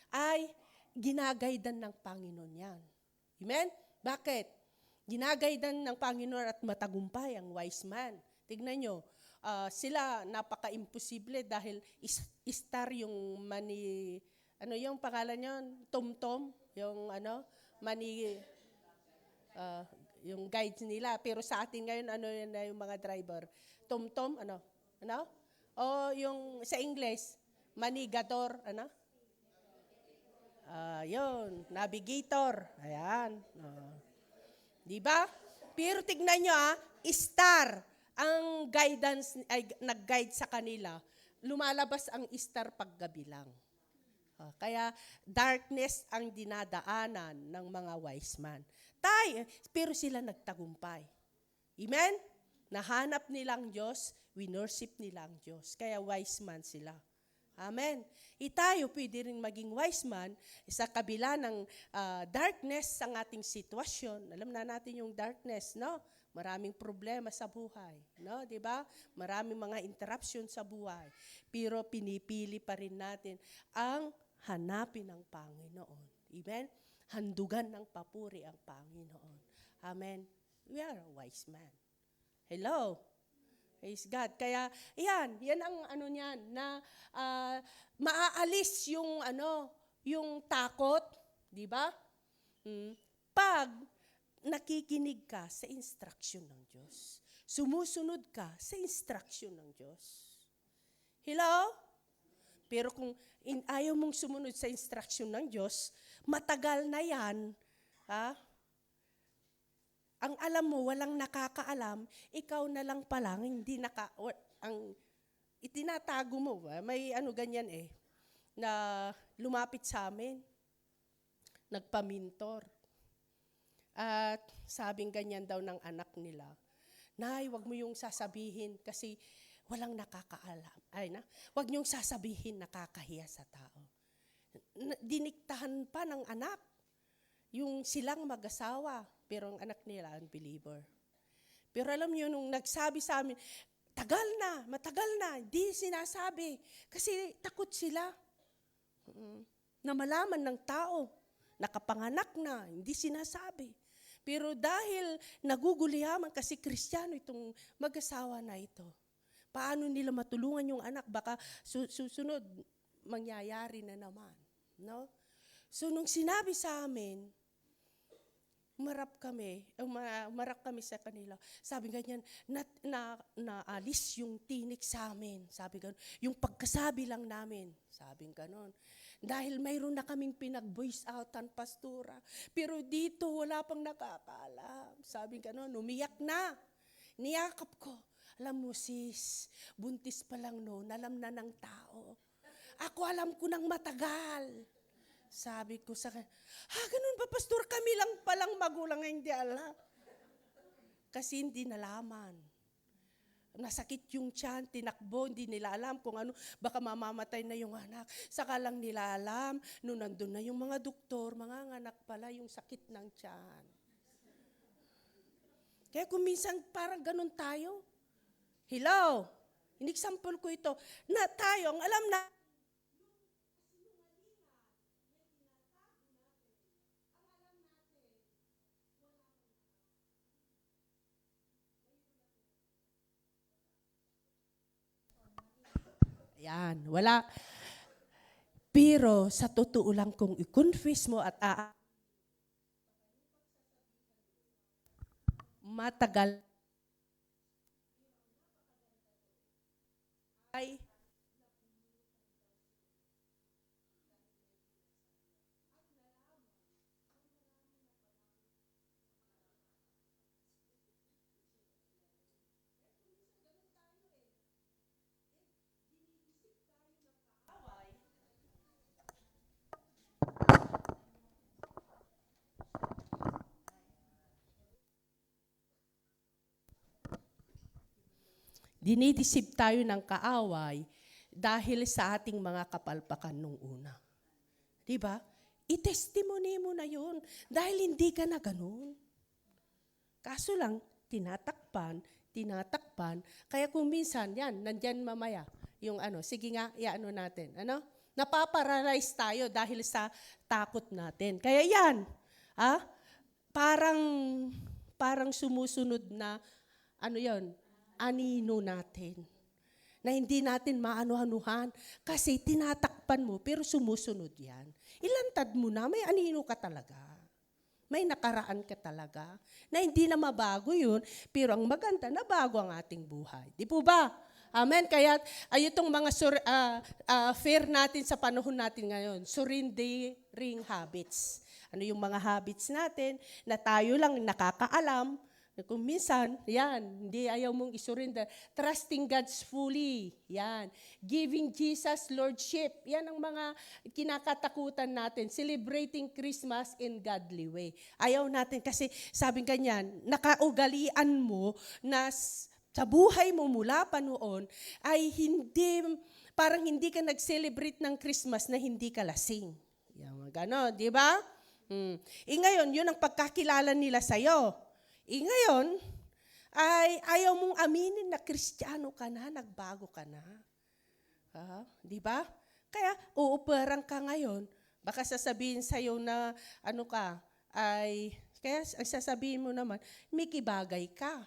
ay ginagaydan ng Panginoon yan. Amen? Bakit? Ginagaydan ng Panginoon at matagumpay ang wise man. Tignan nyo, sila napaka-imposible dahil star yung yung pangalan nyo? Tom-tom? Yung yung guides nila. Pero sa atin ngayon, yung mga driver? Tom-tom? O yung sa English, manigador, ano? Yun, navigator. Ayan. Di ba? Pero tignan nyo star ang guidance, ay nag-guide sa kanila. Lumalabas ang star paggabi lang. Kaya darkness ang dinadaanan ng mga wise man. Pero sila nagtagumpay. Amen? Nahanap nilang Diyos, winworship nila ang Diyos. Kaya wise man sila. Amen. Tayo pwede rin maging wise man sa kabila ng darkness sa ating sitwasyon. Alam na natin yung darkness, no? Maraming problema sa buhay, no? 'Di ba? Maraming mga interruption sa buhay. Pero pinipili pa rin natin ang hanapin ng Panginoon. Amen? Handugan ng papuri ang Panginoon. Amen. We are a wise man. Hello? Praise God. Kaya, yan ang ano niyan, na maaalis yung takot, di ba? Pag nakikinig ka sa instruction ng Diyos. Sumusunod ka sa instruction ng Diyos. Hello? Pero kung ayaw mong sumunod sa instruction ng Diyos, matagal na yan, ang alam mo, walang nakakaalam, ikaw na lang palang, hindi ang itinatago mo. May ganyan na lumapit sa amin, nagpamintor. At sabing ganyan daw ng anak nila, Nay, wag mo yung sasabihin kasi walang nakakaalam. Wag niyong sasabihin nakakahiya sa tao. Diniktahan pa ng anak, yung silang mag-asawa, pero ang anak nila, unbeliever. Pero alam niyo, nung nagsabi sa amin, matagal na, hindi sinasabi. Kasi takot sila na malaman ng tao, nakapanganak na, hindi sinasabi. Pero dahil nagugulihaman kasi Kristiyano itong mag-asawa na ito, paano nila matulungan yung anak? Baka susunod, mangyayari na naman. No? So nung sinabi sa amin, umarap kami sa kanila. Sabi ganyan, naalis yung tinik sa amin. Sabi ganun, yung pagkasabi lang namin. Sabi ganun. Dahil mayroon na kaming pinag-voice outan, pastora. Pero dito, wala pang nakakaalam. Sabi ganun, umiyak na. Niyakap ko. Alam mo sis, buntis pa lang noon, alam na ng tao. Ako alam ko nang matagal. Sabi ko sa kanya, ganun ba pastor, kami lang palang magulang hindi alam. Kasi hindi nalaman. Nasakit yung tiyan, tinakbo, hindi nila alam kung ano, baka mamamatay na yung anak. Saka lang nila alam, nung nandun na yung mga doktor, mga anak pala yung sakit ng tiyan. Kaya kung minsan parang ganun tayo. Hello? In-example ko ito, na tayo, ang alam na, yan, wala. Pero sa totoo lang kung i-confess mo at matagal ay dinidisip tayo ng kaaway dahil sa ating mga kapalpakan nung una. Diba? I-testimony mo na yun dahil hindi ka na ganun. Kaso lang, tinatakpan. Kaya kung minsan, nandyan mamaya, yung sige nga, natin. Napaparalyze tayo dahil sa takot natin. Kaya yan, parang sumusunod na, anino natin. Na hindi natin maano-anuhan kasi tinatakpan mo pero sumusunod yan. Ilantad mo na, may anino ka talaga. May nakaraan ka talaga na hindi na mabago yun, pero ang maganda, nabago ang ating buhay. Di po ba? Amen. Kaya itong mga fear natin sa panahon natin ngayon, surrendering habits. Ano yung mga habits natin na tayo lang nakakaalam, na kung minsan, yan, hindi ayaw mong isurrender. Trusting God's fully, yan. Giving Jesus Lordship, yan ang mga kinakatakutan natin. Celebrating Christmas in godly way. Ayaw natin kasi sabing ganyan, nakaugalian mo na sa buhay mo mula pa noon ay parang hindi ka nag-celebrate ng Christmas na hindi ka lasing. Yan, gano'n, di ba? Ngayon, yun ang pagkakilala nila sa'yo. Ngayon, ay ayaw mong aminin na Kristiyano ka na, nagbago ka na. Di ba? Kaya, uuperang ka ngayon. Baka sasabihin sa'yo na, kaya sasabihin mo naman, may kibagay ka.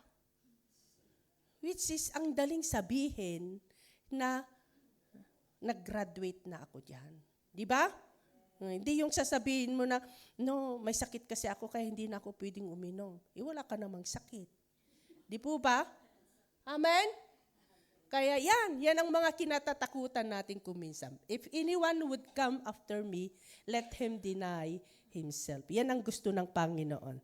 Which is, ang daling sabihin na nag-graduate na ako dyan. Di ba? Hindi yung sasabihin mo na, no, may sakit kasi ako kaya hindi na ako pwedeng uminom. Wala ka namang sakit. Di po ba? Amen? Kaya yan ang mga kinatatakutan natin kuminsan. If anyone would come after me, let him deny himself. Yan ang gusto ng Panginoon.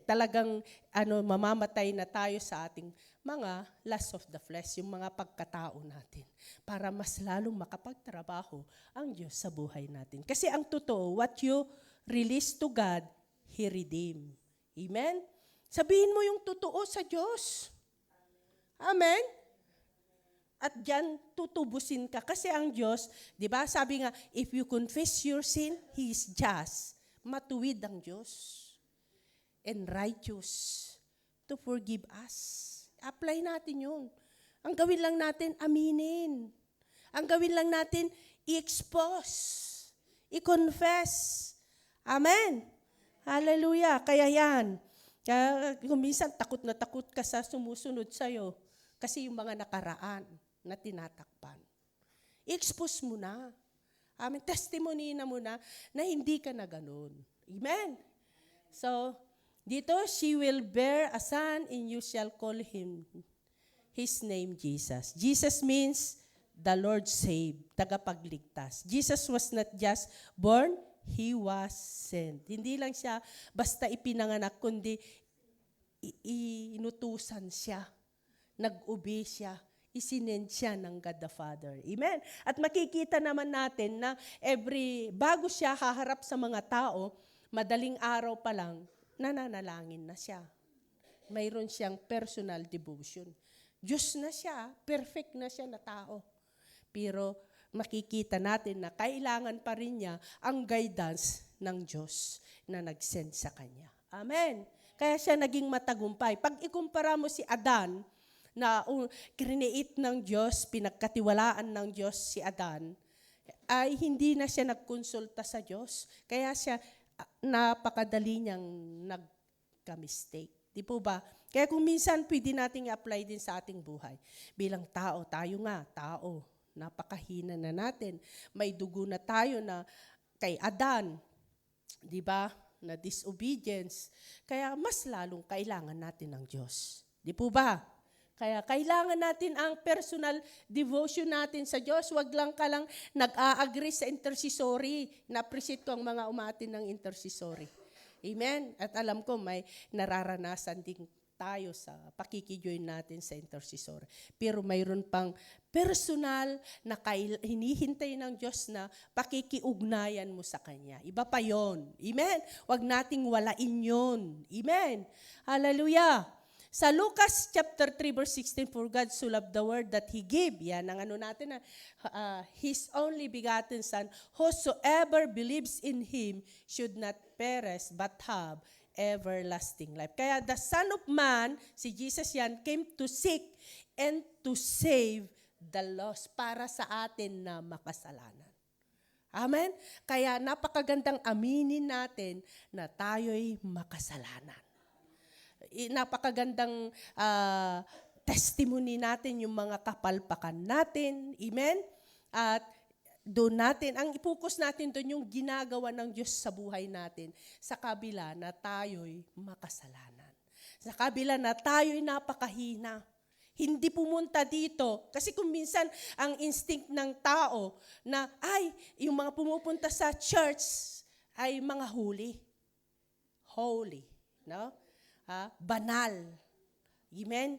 Talagang mamamatay na tayo sa ating mga lust of the flesh, yung mga pagkatao natin, para mas lalong makapagtrabaho ang Diyos sa buhay natin. Kasi ang totoo, what you release to God, He redeem. Amen? Sabihin mo yung totoo sa Diyos. Amen? At diyan tutubusin ka. Kasi ang Diyos, di ba, sabi nga, if you confess your sin, He is just. Matuwid ang Diyos. And righteous to forgive us. Apply natin yun. Ang gawin lang natin, aminin. Ang gawin lang natin, i-expose. I-confess. Amen. Hallelujah. Kaya yan. Kaya kung minsan takot na takot ka sa sumusunod sa'yo kasi yung mga nakaraan na tinatakpan. I-expose mo na. Amen. Testimony na mo na hindi ka na ganun. Amen. So, dito, she will bear a son and you shall call his name Jesus. Jesus means the Lord saved, tagapagligtas. Jesus was not just born, He was sent. Hindi lang siya basta ipinanganak, kundi inutusan siya, nag-obey siya, isinend siya ng God the Father. Amen? At makikita naman natin na bago siya haharap sa mga tao, madaling araw pa lang, nananalangin na siya. Mayroon siyang personal devotion. Diyos na siya, perfect na siya na tao. Pero makikita natin na kailangan pa rin niya ang guidance ng Diyos na nag-send sa kanya. Amen. Kaya siya naging matagumpay. Pag ikumpara mo si Adan, na create ng Diyos, pinagkatiwalaan ng Diyos si Adan, ay hindi na siya nagkonsulta sa Diyos. Kaya siya napakadali niyang nagka-mistake. Di po ba? Kaya kung minsan pwede nating i-apply din sa ating buhay. Bilang tao, tayo nga, tao. Napakahina na natin. May dugo na tayo na kay Adan. Di ba? Na disobedience. Kaya mas lalong kailangan natin ng Diyos. Di po ba? Kaya kailangan natin ang personal devotion natin sa Diyos. Huwag lang ka lang nag-a-agree sa intercessory. Na-appreciate ko ang mga umatin ng intercessory. Amen? At alam ko may nararanasan din tayo sa pakikijoin natin sa intercessory. Pero mayroon pang personal na hinihintay ng Diyos na pakikiugnayan mo sa Kanya. Iba pa yon. Amen? Huwag nating walain yon. Amen? Hallelujah! Sa Lucas chapter 3 verse 16, for God so loved the world that He gave. Yan ang natin na His only begotten Son, whosoever believes in Him should not perish but have everlasting life. Kaya the Son of Man, si Jesus yan, came to seek and to save the lost para sa atin na makasalanan. Amen? Kaya napakagandang aminin natin na tayo'y makasalanan. Napakagandang testimony natin yung mga kapalpakan natin. Amen? At doon natin, ang ipokus natin doon yung ginagawa ng Diyos sa buhay natin sa kabila na tayo'y makasalanan. Sa kabila na tayo'y napakahina. Hindi pumunta dito. Kasi kung minsan ang instinct ng tao na, yung mga pumupunta sa church ay mga holy. Holy. No? Banal. Amen?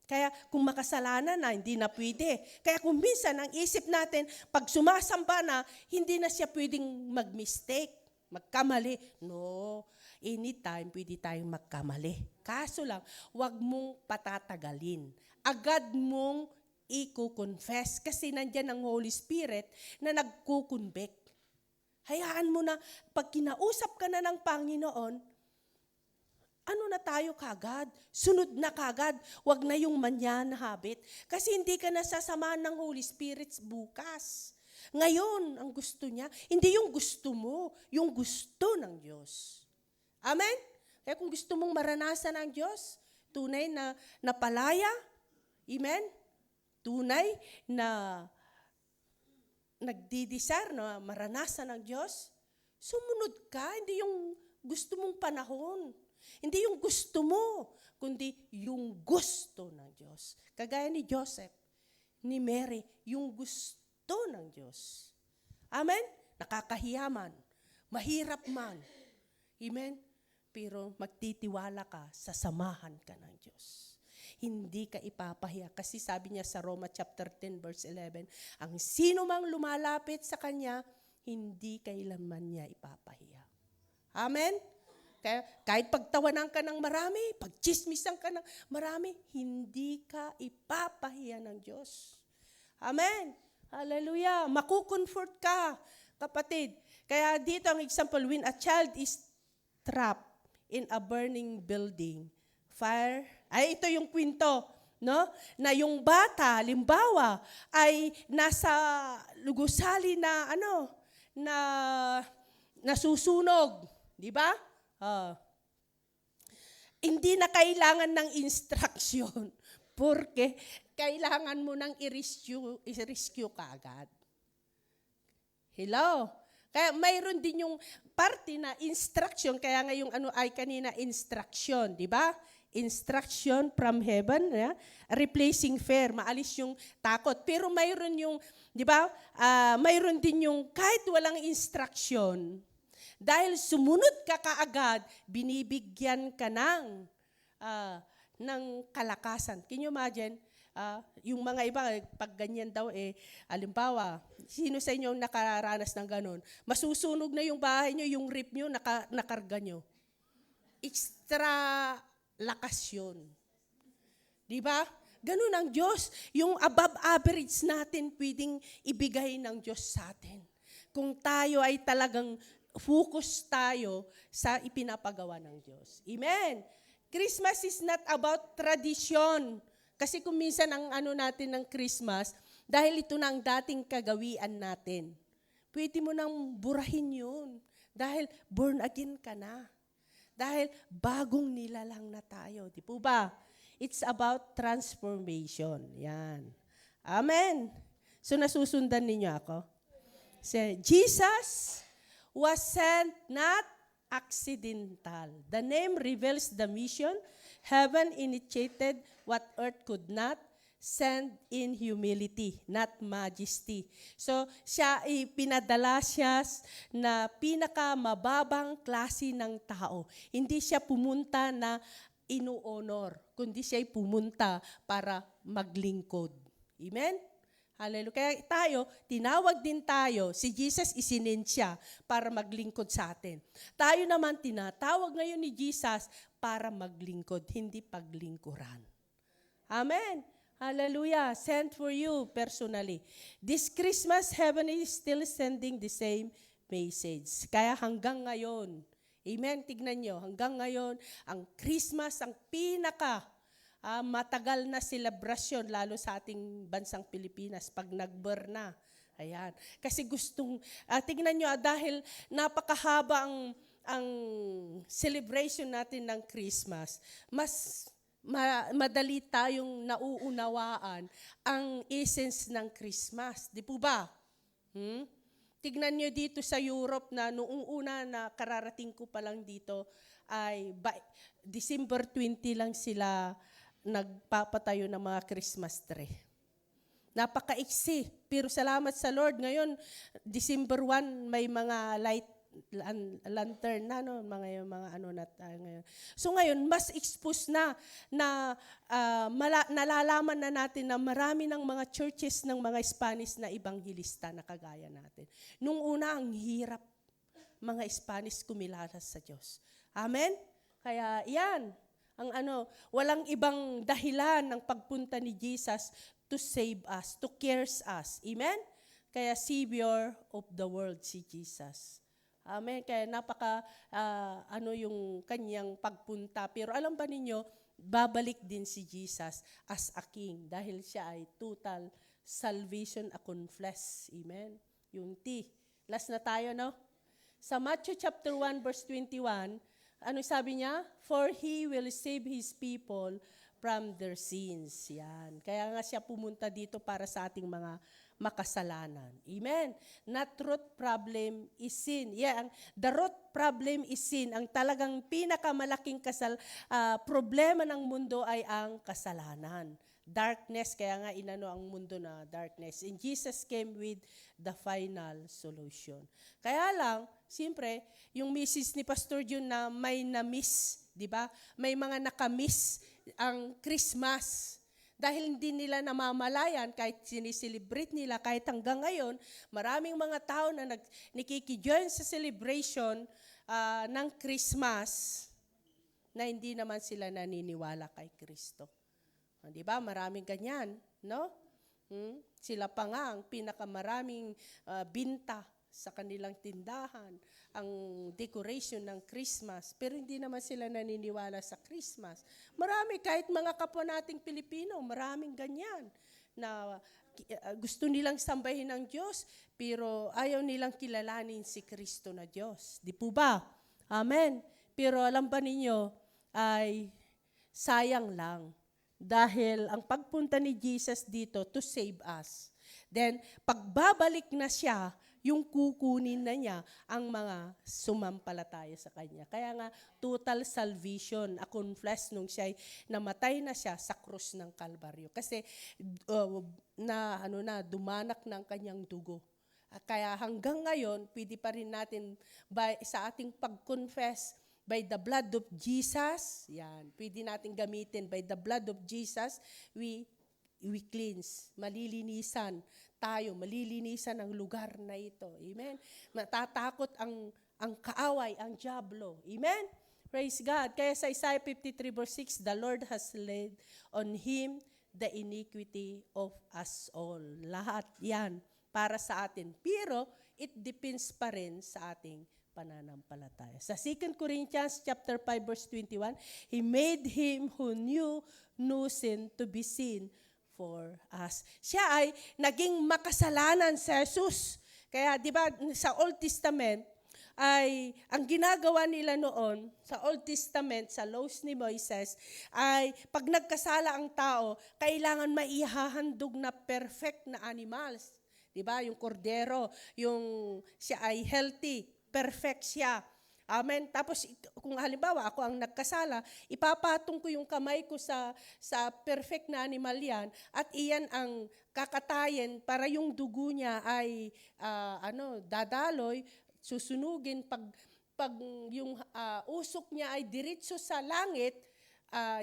Kaya kung makasalanan na, hindi na pwede. Kaya kung minsan, ang isip natin, pag sumasamba na, hindi na siya pwedeng mag-mistake, magkamali. No, anytime pwede tayong magkamali. Kaso lang, wag mong patatagalin. Agad mong i-confess kasi nandyan ang Holy Spirit na nagkukonvict. Hayaan mo na, pag kinausap ka na ng Panginoon, ano na tayo kagad? Sunod na kagad. Huwag na yung manyan habit. Kasi hindi ka nasasamahan ng Holy Spirit bukas. Ngayon, ang gusto niya, hindi yung gusto mo, yung gusto ng Diyos. Amen? Kaya kung gusto mong maranasan ng Diyos, tunay na napalaya, amen? Tunay na nagdidesire na maranasan ng Diyos, sumunod ka, hindi yung gusto mong panahon. Hindi yung gusto mo, kundi yung gusto ng Diyos. Kagaya ni Joseph, ni Mary, yung gusto ng Diyos. Amen? Nakakahiya man, mahirap man. Amen? Pero magtitiwala ka, sasamahan ka ng Diyos. Hindi ka ipapahiya. Kasi sabi niya sa Roma chapter 10 verse 11, ang sino mang lumalapit sa Kanya, hindi kailanman niya ipapahiya. Amen? Kaya kahit pagtawanan ka ng marami, pagchismisan ka ng marami, hindi ka ipapahiya ng Diyos. Amen. Hallelujah. Makukomfort ka, kapatid. Kaya dito ang example, when a child is trapped in a burning building, fire, ito yung kwento, no? Na yung bata, limbawa, ay nasa lugusali na, na nasusunog. Di ba? Hindi na kailangan ng instruction porque kailangan mo nang i-rescue kaagad. Hello? Kaya mayroon din yung parte na instruction, kaya nga yung ay kanina instruction, di ba? Instruction from heaven, replacing fear, maalis yung takot. Pero mayroon yung, di ba? Mayroon din yung kahit walang instruction, dahil sumunod ka kaagad, binibigyan ka ng kalakasan. Can you imagine? Yung mga iba, pag ganyan daw, alimbawa, sino sa inyo nakaranas ng ganon? Masusunog na yung bahay nyo, yung rip nyo, nakarga nyo. Extra lakas yun. Di ba? Ganun ang Diyos. Yung above average natin, pwedeng ibigay ng Diyos sa atin. Kung tayo ay talagang focus tayo sa ipinapagawa ng Diyos. Amen. Christmas is not about tradition. Kasi kung minsan ang natin ng Christmas, dahil ito na ang dating kagawian natin. Pwede mo nang burahin yun. Dahil born again ka na. Dahil bagong nilalang na tayo. Di po ba? It's about transformation. Yan. Amen. So nasusundan ninyo ako? Jesus was sent not accidental. The name reveals the mission. Heaven initiated what earth could not, send in humility, not majesty. So, pinadala siya na pinakamababang klase ng tao. Hindi siya pumunta na inu-honor, kundi siya'y pumunta para maglingkod. Amen? Hallelujah. Kaya tayo, tinawag din tayo, si Jesus isinend siya para maglingkod sa atin. Tayo naman tinatawag ngayon ni Jesus para maglingkod, hindi paglingkuran. Amen. Hallelujah. Sent for you personally. This Christmas, heaven is still sending the same message. Kaya hanggang ngayon, amen, tignan nyo, hanggang ngayon, ang Christmas, ang matagal na selebrasyon, lalo sa ating bansang Pilipinas, pag nag-burn na. Ayan. Kasi tignan nyo, dahil napakahaba ang celebration natin ng Christmas, mas madali tayong nauunawaan ang essence ng Christmas. Di po ba? Tignan nyo dito sa Europe na noong una na kararating ko pa lang dito ay December 20 lang sila nagpapatayo ng mga Christmas tree. Napakaiksi. Pero salamat sa Lord. Ngayon, December 1, may mga light lantern na, no? mga ano na tayo ngayon. So ngayon, mas expose na nalalaman na natin na marami ng mga churches ng mga Spanish na ebanghilista na kagaya natin. Nung una, ang hirap mga Spanish kumilala sa Diyos. Amen? Kaya yan, walang ibang dahilan ng pagpunta ni Jesus to save us, to cares us. Amen? Kaya Savior of the world si Jesus. Amen? Kaya yung kanyang pagpunta. Pero alam ba ninyo, babalik din si Jesus as a king dahil siya ay total salvation accomplished. Amen? Yung T. Last na tayo, no? Sa Matthew chapter 1 verse 21, ano sabi niya? For He will save His people from their sins. Yan. Kaya nga siya pumunta dito para sa ating mga makasalanan. Amen. Not root problem is sin. Yeah, the root problem is sin. Ang talagang pinakamalaking problema ng mundo ay ang kasalanan. Darkness, kaya nga inano ang mundo na darkness. And Jesus came with the final solution. Kaya lang, siyempre, yung message ni Pastor Jun na may na-miss, di ba? May mga nakamiss ang Christmas. Dahil hindi nila namamalayan, kahit siniselebrate nila, kahit hanggang ngayon, maraming mga tao na nakikijoin sa celebration ng Christmas na hindi naman sila naniniwala kay Kristo. Di ba? Maraming ganyan, no? Sila pa nga ang pinakamaraming binta sa kanilang tindahan, ang decoration ng Christmas, pero hindi naman sila naniniwala sa Christmas. Marami, kahit mga kapwa nating Pilipino, maraming ganyan, na gusto nilang sambahin ng Diyos, pero ayaw nilang kilalanin si Kristo na Diyos. Di po ba? Amen. Pero alam ba ninyo, ay sayang lang, dahil ang pagpunta ni Jesus dito to save us. Then, pagbabalik na siya, yung kukunin na niya ang mga sumampalataya sa Kanya. Kaya nga, total salvation, accomplished nung siya namatay na siya sa krus ng Kalbaryo. Kasi, dumanak ng Kanyang dugo. Kaya hanggang ngayon, pwede pa rin natin, sa ating pag-confess, by the blood of Jesus, yan, pwede natin gamitin, by the blood of Jesus, we cleanse, malilinisan ang lugar na ito. Amen? Matatakot ang kaaway, ang diablo. Amen? Praise God. Kaya sa Isaiah 53 verse 6, the Lord has laid on Him the iniquity of us all. Lahat yan para sa atin. Pero it depends pa rin sa ating pananampalataya. Sa 2 Corinthians chapter 5 verse 21, He made Him who knew no sin to be sin for us. Siya ay naging makasalanan sa Jesus. Kaya, di ba, sa Old Testament, ay ang ginagawa nila noon, sa Old Testament, sa laws ni Moises, ay pag nagkasala ang tao, kailangan maihahandog na perfect na animals. Di ba, yung kordero, yung siya ay healthy, perfect siya. Amen. Tapos kung halimbawa ako ang nagkasala, ipapatong ko yung kamay ko sa perfect na animal yan at iyan ang kakatayin para yung dugo niya ay dadaloy, susunugin pag yung usok niya ay diretso sa langit,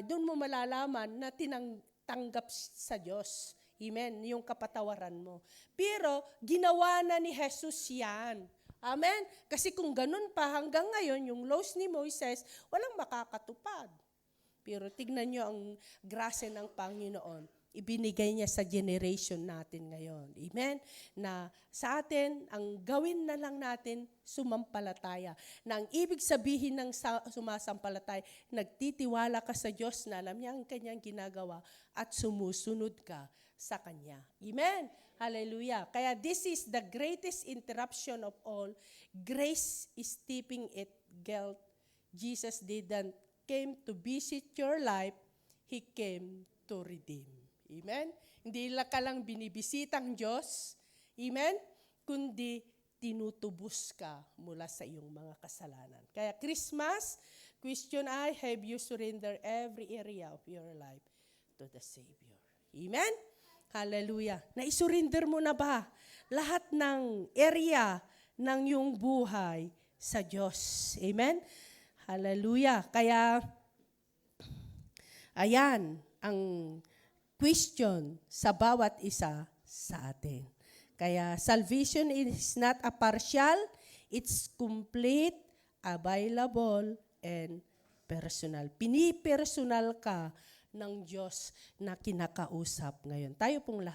doon mo malalaman na tinanggap sa Diyos. Amen. Yung kapatawaran mo. Pero ginawa na ni Jesus yan. Amen? Kasi kung ganun pa hanggang ngayon, yung laws ni Moises, walang makakatupad. Pero tignan nyo ang grasya ng Panginoon. Ibinigay niya sa generation natin ngayon. Amen? Na sa atin, ang gawin na lang natin, sumampalataya. Na ang ibig sabihin ng sumasampalataya, nagtitiwala ka sa Diyos na alam niya ang kanyang ginagawa at sumusunod ka sa Kanya. Amen? Hallelujah. Kaya this is the greatest interruption of all. Grace is tipping it guilt. Jesus didn't came to visit your life. He came to redeem. Amen? Hindi ka lang binibisitang Diyos. Amen? kundi tinutubos ka mula sa iyong mga kasalanan. Kaya Christmas, question I, have you surrendered every area of your life to the Savior? Amen? Hallelujah. Naisurrender mo na ba lahat ng area ng iyong buhay sa Diyos? Amen? Hallelujah. Kaya, ayan ang question sa bawat isa sa atin. Kaya salvation is not a partial, it's complete, available, and personal. Pinipersonal ka ng Diyos na kinakausap ngayon. Tayo pong lahat.